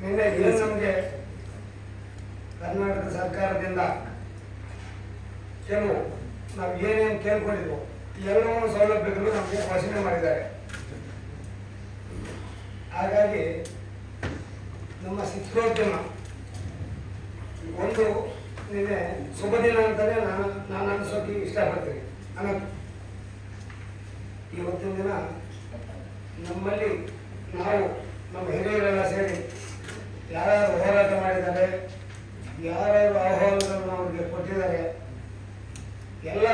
ನಿನ್ನೆ ಏನು ನಮಗೆ ಕರ್ನಾಟಕ ಸರ್ಕಾರದಿಂದ ಕೆಲವು ನಾವು ಏನೇನು ಕೇಳ್ಕೊಂಡಿದ್ವು ಎಲ್ಲವನ್ನೂ ಸೌಲಭ್ಯಗಳು ನಮಗೆ ಘೋಷಣೆ ಮಾಡಿದ್ದಾರೆ. ಹಾಗಾಗಿ ನಮ್ಮ ಚಿತ್ರೋದ್ಯಮ ಒಂದು ನಿನ್ನೆ ಶುಭ ದಿನ ಅಂತಲೇ ನಾನು ಅನಿಸೋಕೆ ಇಷ್ಟಪಡ್ತೀನಿ. ಇವತ್ತಿನ ದಿನ ನಮ್ಮಲ್ಲಿ ನಾವು ನಮ್ಮ ಹಿರಿಯರೆಲ್ಲ ಸೇರಿ ಯಾರ್ಯಾರು ಹೋರಾಟ ಮಾಡಿದ್ದಾರೆ, ಯಾರ್ಯಾರು ಆಹ್ವಾನಗಳನ್ನು ಅವ್ರಿಗೆ ಕೊಟ್ಟಿದ್ದಾರೆ, ಎಲ್ಲ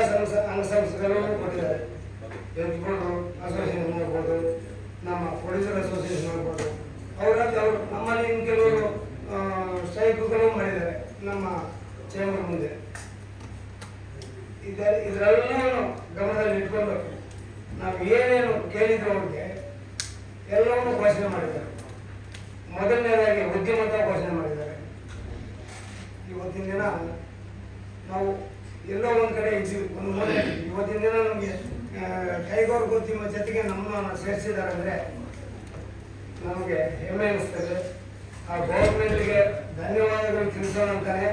ಅಂಗಸಂಸ್ಥೆಗಳನ್ನು ಕೊಟ್ಟಿದ್ದಾರೆ. ಎತ್ಕೊಂಡು ಅಸೋಸಿಯೇಷನ್ ಮಾಡ್ಬೋದು, ನಮ್ಮ ಪ್ರೊಡ್ಯೂಸರ್ ಅಸೋಸಿಯೇಷನ್ ಮಾಡ್ಬೋದು, ಅವರು ನಮ್ಮಲ್ಲಿ ಇನ್ನು ಕೆಲವರು ಸ್ಟ್ರೈಕ್ಗಳು ಮಾಡಿದ್ದಾರೆ ನಮ್ಮ ಚೇಂಬರ್ ಮುಂದೆ. ಇದರೆಲ್ಲವನ್ನು ಗಮನದಲ್ಲಿ ಇಟ್ಕೊಂಡು ನಾವು ಏನೇನು ಕೇಳಿದ್ರು ಅವ್ರಿಗೆ ಎಲ್ಲವನ್ನೂ ಘೋಷಣೆ ಮಾಡಿದ್ದಾರೆ. ಮೊದಲನೇದಾಗಿ ಉದ್ಯಮದ ಘೋಷಣೆ ಮಾಡಿದ್ದಾರೆ. ಇವತ್ತಿನ ದಿನ ನಾವು ಎಲ್ಲೋ ಒಂದು ಕಡೆ ಇದ್ದೀವಿ, ಒಂದು ಮೂಲೆ. ಇವತ್ತಿನ ದಿನ ನಮಗೆ ಕೈಗಾರಿಕೋದ್ಯಮ ಜೊತೆಗೆ ನಮ್ಮನ್ನು ಸೇರಿಸಿದ್ದಾರೆ ಅಂದರೆ ನಮಗೆ ಹೆಮ್ಮೆ ಅನಿಸ್ತದೆ. ಆ ಗೌರ್ಮೆಂಟ್ಗೆ ಧನ್ಯವಾದಗಳು ತಿಳಿಸೋಣ ಅಂತಾನೆ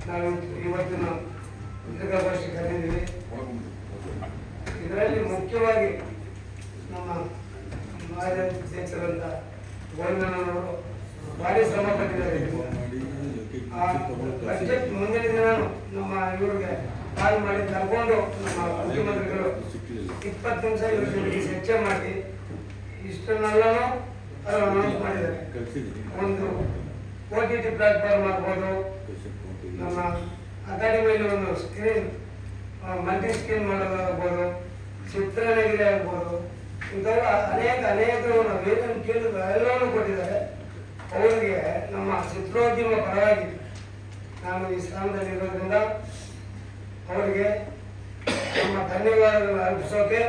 ನಾವು ಇವತ್ತಿನ ಪತ್ರಿಕಾಗೋಷ್ಠಿ ಕರೆದಿದ್ದೀವಿ. ಇದರಲ್ಲಿ ಮುಖ್ಯವಾಗಿ ನಮ್ಮ ಮಾಜಿ ಅಧ್ಯಕ್ಷರಂತ ಗೋವಿಂದಣ್ಣನವರು ಭಾರಿ ಶ್ರಮ ಪಟ್ಟಿದ್ದಾರೆ. ಆ ಬಜೆಟ್ ಮುಂದಿನ ದಿನ ನಮ್ಮ ಇವರಿಗೆ ಕಾಲ್ ಮಾಡಿ ಕರ್ಕೊಂಡು ನಮ್ಮ ಮುಖ್ಯಮಂತ್ರಿಗಳು 20 ನಿಮಿಷ ಇವರಿಗೆ ಚರ್ಚೆ ಮಾಡಿ ಇಷ್ಟನ್ನೆಲ್ಲನೂ ಅನೌನ್ಸ್ ಮಾಡಿದ್ದಾರೆ. ಒಂದು OTT ಪ್ಲಾಟ್ಫಾರ್ಮ್ ಆಗ್ಬೋದು, ನಮ್ಮ ಅಕಾಡೆಮಿಯಲ್ಲಿ ಒಂದು ಸ್ಕ್ರೀನ್ ಮಲ್ಟಿ ಸ್ಕ್ರೀನ್ ಮಾಡೋದಾಗ್ಬೋದು, ಚಿತ್ರನಗಿರಿ ಆಗ್ಬೋದು, ಇಂಥವು ಅನೇಕ ನಾವು ಏನೇನು ಕೇಳಿದ್ರು ಎಲ್ಲವನ್ನೂ ಕೊಟ್ಟಿದ್ದಾರೆ. ಅವರಿಗೆ ನಮ್ಮ ಚಿತ್ರೋದ್ಯಮ ಪರವಾಗಿ ನಾನು ಈ ಸ್ಥಾನದಲ್ಲಿ ಇರೋದ್ರಿಂದ ಅವರಿಗೆ ನಮ್ಮ ಧನ್ಯವಾದಗಳನ್ನು ಅರ್ಪಿಸೋಕೆ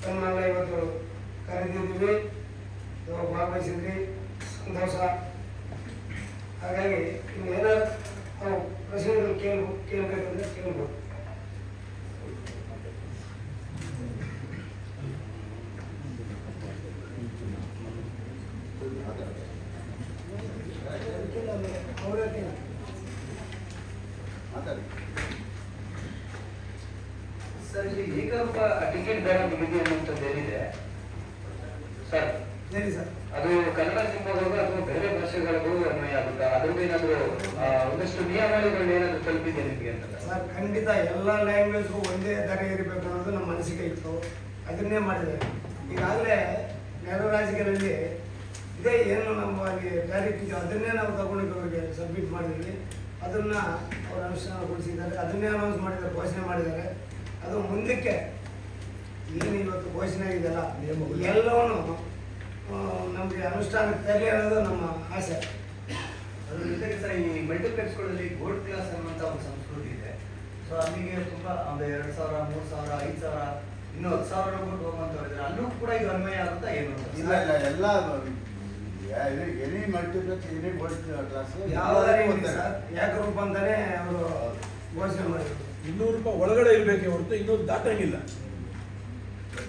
ತಮ್ಮನ್ನೆಲ್ಲ ಇವತ್ತು ಕರೆದಿದ್ದೀವಿ. ಭಾಗವಹಿಸಿದ್ರಿ, ಸಂತೋಷ. ಹಾಗಾಗಿ ಇನ್ನೇನಾದ್ರು ನಾವು ಪ್ರಶ್ನೆಗಳು ಕೇಳಬೇಕಂದ್ರೆ ಕೇಳ್ಬೋದು. ಸರ್, ಇಲ್ಲಿ ಏಕರೂಪ ಟಿಕೆಟ್ ಬೇಡ ನಿಗದಿ ಅನ್ನುವಂಥದ್ದು ಏನಿದೆ ಸರ್, ಹೇಳಿ ಸರ್. ಅದು ಕನ್ನಡ ಸಿನಿಮಾಗಳು ಅಥವಾ ಬೇರೆ ಭಾಷೆಗಳಿಗೂ ಅನ್ವಯ ಆಗುತ್ತಾ? ಅದ್ರದ್ದು ಏನಾದ್ರು ಒಂದಷ್ಟು ನಿಯಮಾವಳಿಗಳು ಏನಾದ್ರು ತಲುಪಿದೆ ನಿಮಗೆ ಅಂತ ಸರ್? ಖಂಡಿತ ಎಲ್ಲ ಲ್ಯಾಂಗ್ವೇಜ್ಗೂ ಒಂದೇ ದರ ಇರಬೇಕು ಅನ್ನೋದು ನಮ್ಮ ಅನಿಸಿಕೆ ಇತ್ತು. ಅದನ್ನೇ ಮಾಡಿದ್ದಾರೆ. ಈಗಾಗಲೇ ನೆರೆ ರಾಜ್ಯಗಳಲ್ಲಿ ಇದೇ ಏನು ನಮ್ಮಲ್ಲಿ ಟ್ಯಾರಿಫ್ ಇದೆ ಅದನ್ನೇ ನಾವು ತಗೊಂಡು ಅವರಿಗೆ ಸಬ್ಮಿಟ್ ಮಾಡಿದ್ವಿ. ಅದನ್ನು ಅವರು ಅನುಷ್ಠಾನಗೊಳಿಸಿದ್ದಾರೆ. ಅದನ್ನೇ ಅನೌನ್ಸ್ ಮಾಡಿದ್ದಾರೆ, ಘೋಷಣೆ ಮಾಡಿದ್ದಾರೆ. ಅದು ಮುಂದಕ್ಕೆ ಏನು ಇವತ್ತು ಘೋಷಣೆ ಆಗಿದೆಯಲ್ಲ ಎಲ್ಲವನ್ನೂ ನಮಗೆ ಅನುಷ್ಠಾನಕ್ಕೆ ತರಲಿ ಅನ್ನೋದು ನಮ್ಮ ಆಸೆ. ಅದ್ರ ಜೊತೆಗೆ ಸರ್, ಈ ಮಲ್ಟಿಪ್ಲೆಕ್ಸ್ಗಳಲ್ಲಿ ಗೋಲ್ಡ್ ಕ್ಲಾಸ್ ಅನ್ನುವಂಥ ಒಂದು ಸಂಸ್ಕೃತಿ ಇದೆ. ಸೊ ಅಲ್ಲಿಗೆ ತುಂಬ ಒಂದು 2,000, 3,000, 5,000, ಇನ್ನೂ 10,000 ಕೊಟ್ಟು ಹೋಗುವಂಥವ್ರು ಇದ್ದಾರೆ. ಅಲ್ಲೂ ಕೂಡ ಇದು ಅನ್ವಯ ಆಗುತ್ತಾ ಏನು? ಇಲ್ಲ ಎಲ್ಲ any multiplex any gold class ಏಕರೂಪ ಅಂತಾನೆ ಅವರು ಘೋಷಣೆ ಮಾಡಿದ್ರು. 200 ರೂಪಾಯಿ ಒಳಗಡೆ ಇರಬೇಕೆ ಹೊರತು ಇನ್ನೊಂದು ದಾಟಂಗಿಲ್ಲ.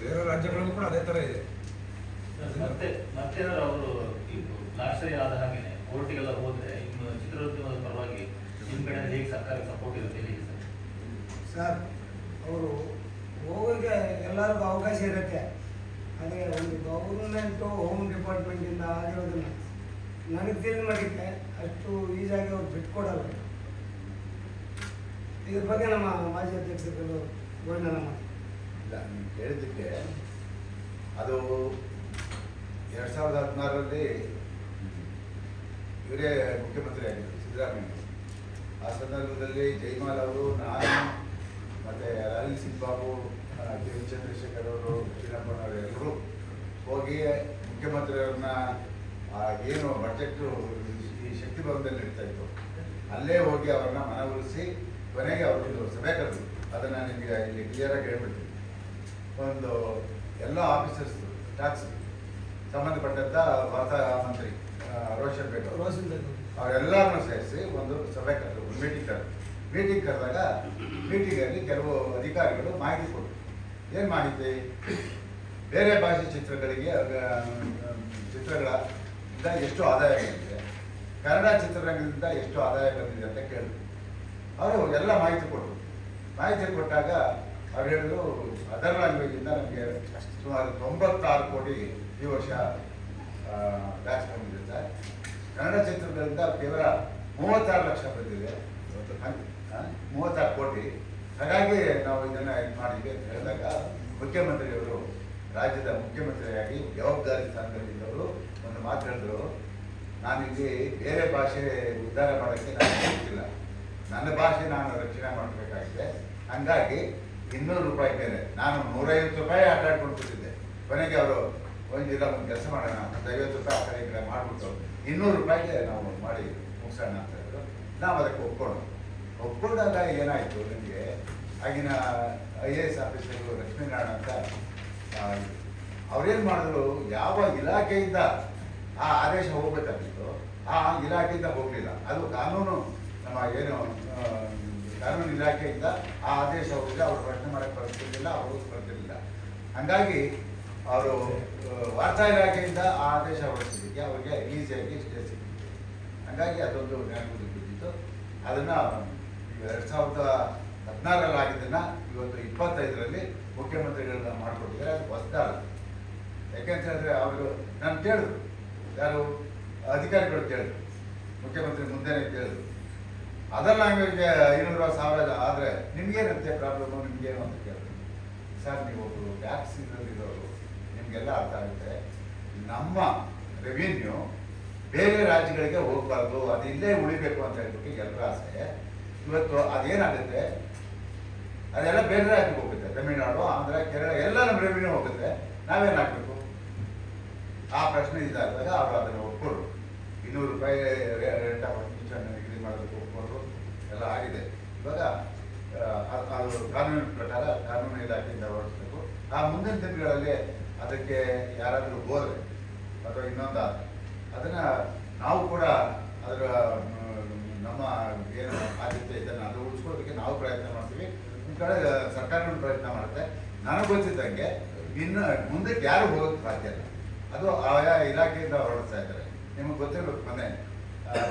ಬೇರೆ ರಾಜ್ಯಗಳಲ್ಲೂ ಕೂಡ ಅದೇ ತರ ಇದೆ. ಮತ್ತೆ ಅವರು ಲಾಸ್ಟ್ ಸರಿ ಆದ ಹಾಗೇನೆ ಕೋರ್ಟಿಗೆಲ್ಲ ಹೋದ್ರೆ ಇನ್ನು ಚಿತ್ರೋದ್ಯಮದ ಪರವಾಗಿ ನಿಮ್ಮ ಕಡೆ ಹೇಗೆ ಸರ್ಕಾರ ಸಪೋರ್ಟ್ ಇರುತ್ತೆ ಹೇಗೆ ಸರ್? ಅವರು ಹೋಗೋಕ್ಕೆ ಎಲ್ಲರಿಗೂ ಅವಕಾಶ ಇರುತ್ತೆ. ಆದರೆ ಒಂದು ಗೌರ್ಮೆಂಟು ಹೋಮ್ ಡಿಪಾರ್ಟ್ಮೆಂಟಿಂದ ಆಗಿರೋದನ್ನ ನನಗೆ ತಿಳಿದ ಮಟ್ಟಿಗೆ ಅಷ್ಟು ಈಸಾಗಿ ಅವ್ರು ಬಿಟ್ಕೊಡಲ್ಲ. ಇದ್ರ ಬಗ್ಗೆ ನಮ್ಮ ಮಾಜಿ ಅಧ್ಯಕ್ಷರು ಗೋವಿಂದಣ್ಣ ಇಲ್ಲ, ನೀವು ಕೇಳಿದ್ದಕ್ಕೆ ಅದು 2016ರಲ್ಲಿ ಇವರೇ ಮುಖ್ಯಮಂತ್ರಿ ಆಗಿದ್ದರು, ಸಿದ್ದರಾಮಯ್ಯ. ಆ ಸಂದರ್ಭದಲ್ಲಿ ಜೈಮಾಲ್ ಅವರು, ನಾನು ಮತ್ತು ಅನಿಲ್ ಸಿಂಗ್ ಬಾಬು, ಕೆ ವಿ ಚಂದ್ರಶೇಖರ್ ಅವರು, ಚಿನ್ನಪ್ಪನವರು ಎಲ್ಲರೂ ಹೋಗಿ ಮುಖ್ಯಮಂತ್ರಿಯವ್ರನ್ನ ಏನು ಬಜೆಟ್ಟು ಈ ಶಕ್ತಿ ಭವನದಲ್ಲಿ ನಡೀತಾ ಇತ್ತು ಅಲ್ಲೇ ಹೋಗಿ ಅವ್ರನ್ನ ಮನವೊಲಿಸಿ ಕೊನೆಗೆ ಅವ್ರದ್ದು ಸಭೆ ಕರೆದು ಅದನ್ನು ನಿಮಗೆ ಇಲ್ಲಿ ಕ್ಲಿಯರಾಗಿ ಹೇಳ್ಬಿಡ್ತೀನಿ. ಒಂದು ಎಲ್ಲ ಆಫೀಸರ್ಸ್ ಟ್ಯಾಕ್ಸ್ ಸಂಬಂಧಪಟ್ಟಂಥ ವಾರ್ತಾ ಮಂತ್ರಿ ರೋಷನ್ ಬೇಗ್ ಅವರೆಲ್ಲರನ್ನೂ ಸೇರಿಸಿ ಒಂದು ಸಭೆ ಕರೆದು, ಒಂದು ಮೀಟಿಂಗ್ ಕರೆದಾಗ ಮೀಟಿಂಗಲ್ಲಿ ಕೆಲವು ಅಧಿಕಾರಿಗಳು ಮಾಹಿತಿ ಕೊಟ್ಟರು. ಏನು ಮಾಹಿತಿ? ಬೇರೆ ಭಾಷೆ ಚಿತ್ರಗಳ ಎಷ್ಟು ಆದಾಯ ಬಂದಿದೆ, ಕನ್ನಡ ಚಿತ್ರರಂಗದಿಂದ ಎಷ್ಟು ಆದಾಯ ಬಂದಿದೆ ಅಂತ ಕೇಳಿದ್ರು. ಅವರು ಎಲ್ಲ ಮಾಹಿತಿ ಕೊಟ್ಟರು. ಮಾಹಿತಿ ಕೊಟ್ಟಾಗ ಅವ್ರು ಹೇಳಿದ್ರು ಅದರ್ ಲ್ಯಾಂಗ್ವೇಜಿಂದ ನಮಗೆ ಸುಮಾರು 96 ಕೋಟಿ ಈ ವರ್ಷ ಟ್ಯಾಕ್ಸ್ ಬಂದಿದೆ ಸರ್. ಕನ್ನಡ ಚಿತ್ರದಿಂದ ಕೇವಲ 36 ಲಕ್ಷ ಬಂದಿದೆ, 36 ಕೋಟಿ. ಹಾಗಾಗಿ ನಾವು ಇದನ್ನ ಇದು ಮಾಡಿದ್ವಿ ಅಂತ ಹೇಳಿದಾಗ ಮುಖ್ಯಮಂತ್ರಿಯವರು, ರಾಜ್ಯದ ಮುಖ್ಯಮಂತ್ರಿಯಾಗಿ ಜವಾಬ್ದಾರಿ ಸ್ಥಾನದಲ್ಲಿದ್ದವರು ಒಂದು ಮಾತು ಹೇಳಿದ್ರು, ನಾನಿಲ್ಲಿ ಬೇರೆ ಭಾಷೆ ಉದ್ಧಾರ ಮಾಡೋಕ್ಕೆ ನಾನು ಗೊತ್ತಿಲ್ಲ, ನನ್ನ ಭಾಷೆ ನಾನು ರಕ್ಷಣೆ ಮಾಡಬೇಕಾಗಿದೆ. ಹಂಗಾಗಿ 200 ರೂಪಾಯಿ ಮೇಲೆ ನಾನು 150 ರೂಪಾಯಿ ಆಟಾಡ್ಕೊಂಡಿದ್ದೆ. ಕೊನೆಗೆ ಅವರು ಒಂದು ಕೆಲಸ ಮಾಡೋಣ, 50 ರೂಪಾಯಿ ಆ ಕಡೆ ಈ ಕಡೆ ಮಾಡಿಬಿಟ್ಟು 200 ರೂಪಾಯಿಗೆ ನಾವು ಮಾಡಿ ಮುಗಿಸೋಣ ಅಂತ ಹೇಳಿದ್ರು. ನಾವು ಅದಕ್ಕೆ ಒಪ್ಕೊಂಡಾಗ ಏನಾಯಿತು, ನನಗೆ ಆಗಿನ IAS ಆಫೀಸರು ಲಕ್ಷ್ಮೀನಾರಾಯಣ ಅಂತ ಅವ್ರೇನು ಮಾಡಿದ್ರು, ಯಾವ ಇಲಾಖೆಯಿಂದ ಆ ಆದೇಶ ಹೋಗ್ಬೇಕಾಗಿತ್ತು ಆ ಇಲಾಖೆಯಿಂದ ಹೋಗಲಿಲ್ಲ. ಅದು ಕಾನೂನು ನಮ್ಮ ಏನು ಕಾನೂನು ಇಲಾಖೆಯಿಂದ ಆ ಆದೇಶ ಹೋಗಲಿಲ್ಲ. ಅವರು ಪ್ರಶ್ನೆ ಮಾಡೋಕ್ಕೆ ಬರ್ತಿರ್ಲಿಲ್ಲ, ಅವರು ಬರ್ತಿರ್ಲಿಲ್ಲ. ಹಾಗಾಗಿ ಅವರು ವಾರ್ತಾ ಇಲಾಖೆಯಿಂದ ಆ ಆದೇಶ ಹೊರಡಿಸಿದ್ದಕ್ಕೆ ಅವರಿಗೆ ಈಸಿಯಾಗಿ ಸ್ಟೇ ಸಿಕ್ಕಿತ್ತು. ಹಾಗಾಗಿ ಅದೊಂದು ನ್ಯಾಯಮೂರ್ತಿ ಬಿದ್ದಿತ್ತು. ಅದನ್ನು 2014 ಆಗಿದ್ದನ್ನು ಇವತ್ತು 25ರಲ್ಲಿ ಮುಖ್ಯಮಂತ್ರಿಗಳನ್ನ ಮಾಡಿಕೊಟ್ಟಿದ್ದಾರೆ. ಅದು ಹೊಸದಲ್ಲ. ಯಾಕೆಂತ ಹೇಳಿದ್ರೆ ಅವರು ನಾನು ಕೇಳಿದ್ರು, ಯಾರು ಅಧಿಕಾರಿಗಳು ಕೇಳಿದ್ರು, ಮುಖ್ಯಮಂತ್ರಿ ಮುಂದೆನೇ ಕೇಳಿದ್ರು, ಅದರ್ ಲ್ಯಾಂಗ್ವೇಜ್ಗೆ 500,000 ಆದರೆ ನಿಮ್ಗೇನಂತೆ ಪ್ರಾಬ್ಲಮ್ಮು, ನಿಮ್ಗೇನು ಅಂತ ಕೇಳಿದ್ರು. ಸರ್, ನೀವು ಟ್ಯಾಕ್ಸ್ ಇದರಲ್ಲಿರೋರು, ನಿಮಗೆಲ್ಲ ಅರ್ಥ ಆಗುತ್ತೆ. ನಮ್ಮ ರೆವಿನ್ಯೂ ಬೇರೆ ರಾಜ್ಯಗಳಿಗೆ ಹೋಗಬಾರ್ದು, ಅದು ಇಲ್ಲೇ ಉಳಿಬೇಕು ಅಂತ ಹೇಳ್ಬಿಟ್ಟು ಎಲ್ಲರ ಆಸೆ. ಇವತ್ತು ಅದೇನಾಗುತ್ತೆ, ಅದೆಲ್ಲ ಬೇರೆ ರಾಜ್ಯಕ್ಕೆ ಹೋಗುತ್ತೆ. ತಮಿಳುನಾಡು, ಆಂಧ್ರ, ಕೇರಳ ಎಲ್ಲ ನಮ್ಮ ರೆವಿನ್ಯೂ ಹೋಗುತ್ತೆ. ನಾವೇನು ಹಾಕಬೇಕು? ಆ ಪ್ರಶ್ನೆ ಇದ್ದಾಗ ಅವರು ಅದನ್ನು ಒಪ್ಕೊಂಡ್ರು. 200 ರೂಪಾಯಿ ರೇಟ್ ನಿಗದಿ ಮಾಡೋದಕ್ಕೆ ಒಪ್ಕೊಂಡ್ರು. ಎಲ್ಲ ಆಗಿದೆ. ಇವಾಗ ಅದು ಕಾನೂನಿನ ಪ್ರಕಾರ ಕಾನೂನು ಇಲಾಖೆಯಿಂದ ಹೊರಡಿಸ್ಬೇಕು. ಆ ಮುಂದಿನ ದಿನಗಳಲ್ಲಿ ಅದಕ್ಕೆ ಯಾರಾದರೂ ಹೋದರೆ ಅಥವಾ ಇನ್ನೊಂದಾದರೆ ಅದನ್ನು ನಾವು ಕೂಡ ಅದರ ನಮ್ಮ ಏನು ಆದ್ಯತೆ ಇದನ್ನು ಅದು ಉಳಿಸ್ಕೊಳ್ಳೋದಕ್ಕೆ ನಾವು ಪ್ರಯತ್ನ ಮಾಡ್ತೀವಿ. ಈ ಕಡೆ ಸರ್ಕಾರಗಳು ಪ್ರಯತ್ನ ಮಾಡುತ್ತೆ. ನನಗೆ ಗೊತ್ತಿದ್ದಂಗೆ ಇನ್ನು ಮುಂದಕ್ಕೆ ಯಾರು ಹೋಗೋಕ್ಕೆ ಸಾಧ್ಯ ಇಲ್ಲ. ಅದು ಆಯಾ ಇಲಾಖೆಯಿಂದ ಹೊರಡಿಸ್ತಾ ಇದ್ದಾರೆ. ನಿಮಗೆ ಗೊತ್ತಿರಬೇಕು, ಮೊನ್ನೆ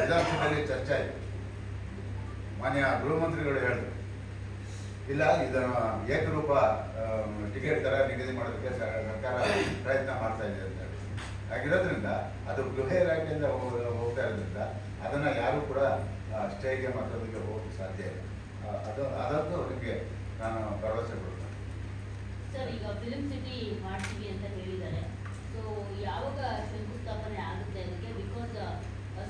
ವಿಧಾನಸಭೆಯಲ್ಲಿ ಚರ್ಚೆ ಆಯಿತು. ಮಾನ್ಯ ಗೃಹ ಮಂತ್ರಿಗಳು ಹೇಳಿದ್ರು, ಇಲ್ಲ ಇದನ್ನು ಏಕರೂಪ ಟಿಕೆಟ್ ಥರ ನಿಗದಿ ಮಾಡೋದಕ್ಕೆ ಸರ್ಕಾರ ಪ್ರಯತ್ನ ಮಾಡ್ತಾ ಇದೆ ಅಂತ ಹೇಳಿ. ಹಾಗಿರೋದ್ರಿಂದ ಅದು ಗೃಹ ಇಲಾಖೆಯಿಂದ ಹೋಗ್ತಾ ಇರೋದ್ರಿಂದ ಅದನ್ನು ಯಾರೂ ಕೂಡ ಸ್ಟೇಗೆ ಮತ್ತೊಂದಿಗೆ ಹೋಗೋಕ್ಕೆ ಸಾಧ್ಯ ಇಲ್ಲ. ಅದಂತೂ ನಿಮಗೆ ನಾನು ಭರವಸೆ ಕೊಡ್ತೇನೆ. ಸರ್, ಈಗ ಫಿಲ್ಮ್ ಸಿಟಿ ಮಾಡ್ತೀವಿ ಅಂತ ಹೇಳಿದ್ದಾರೆ. ಸೊ ಯಾವಾಗ ಶಂಕುಸ್ಥಾಪನೆ ಆಗುತ್ತೆ ಅದಕ್ಕೆ? ಬಿಕಾಸ್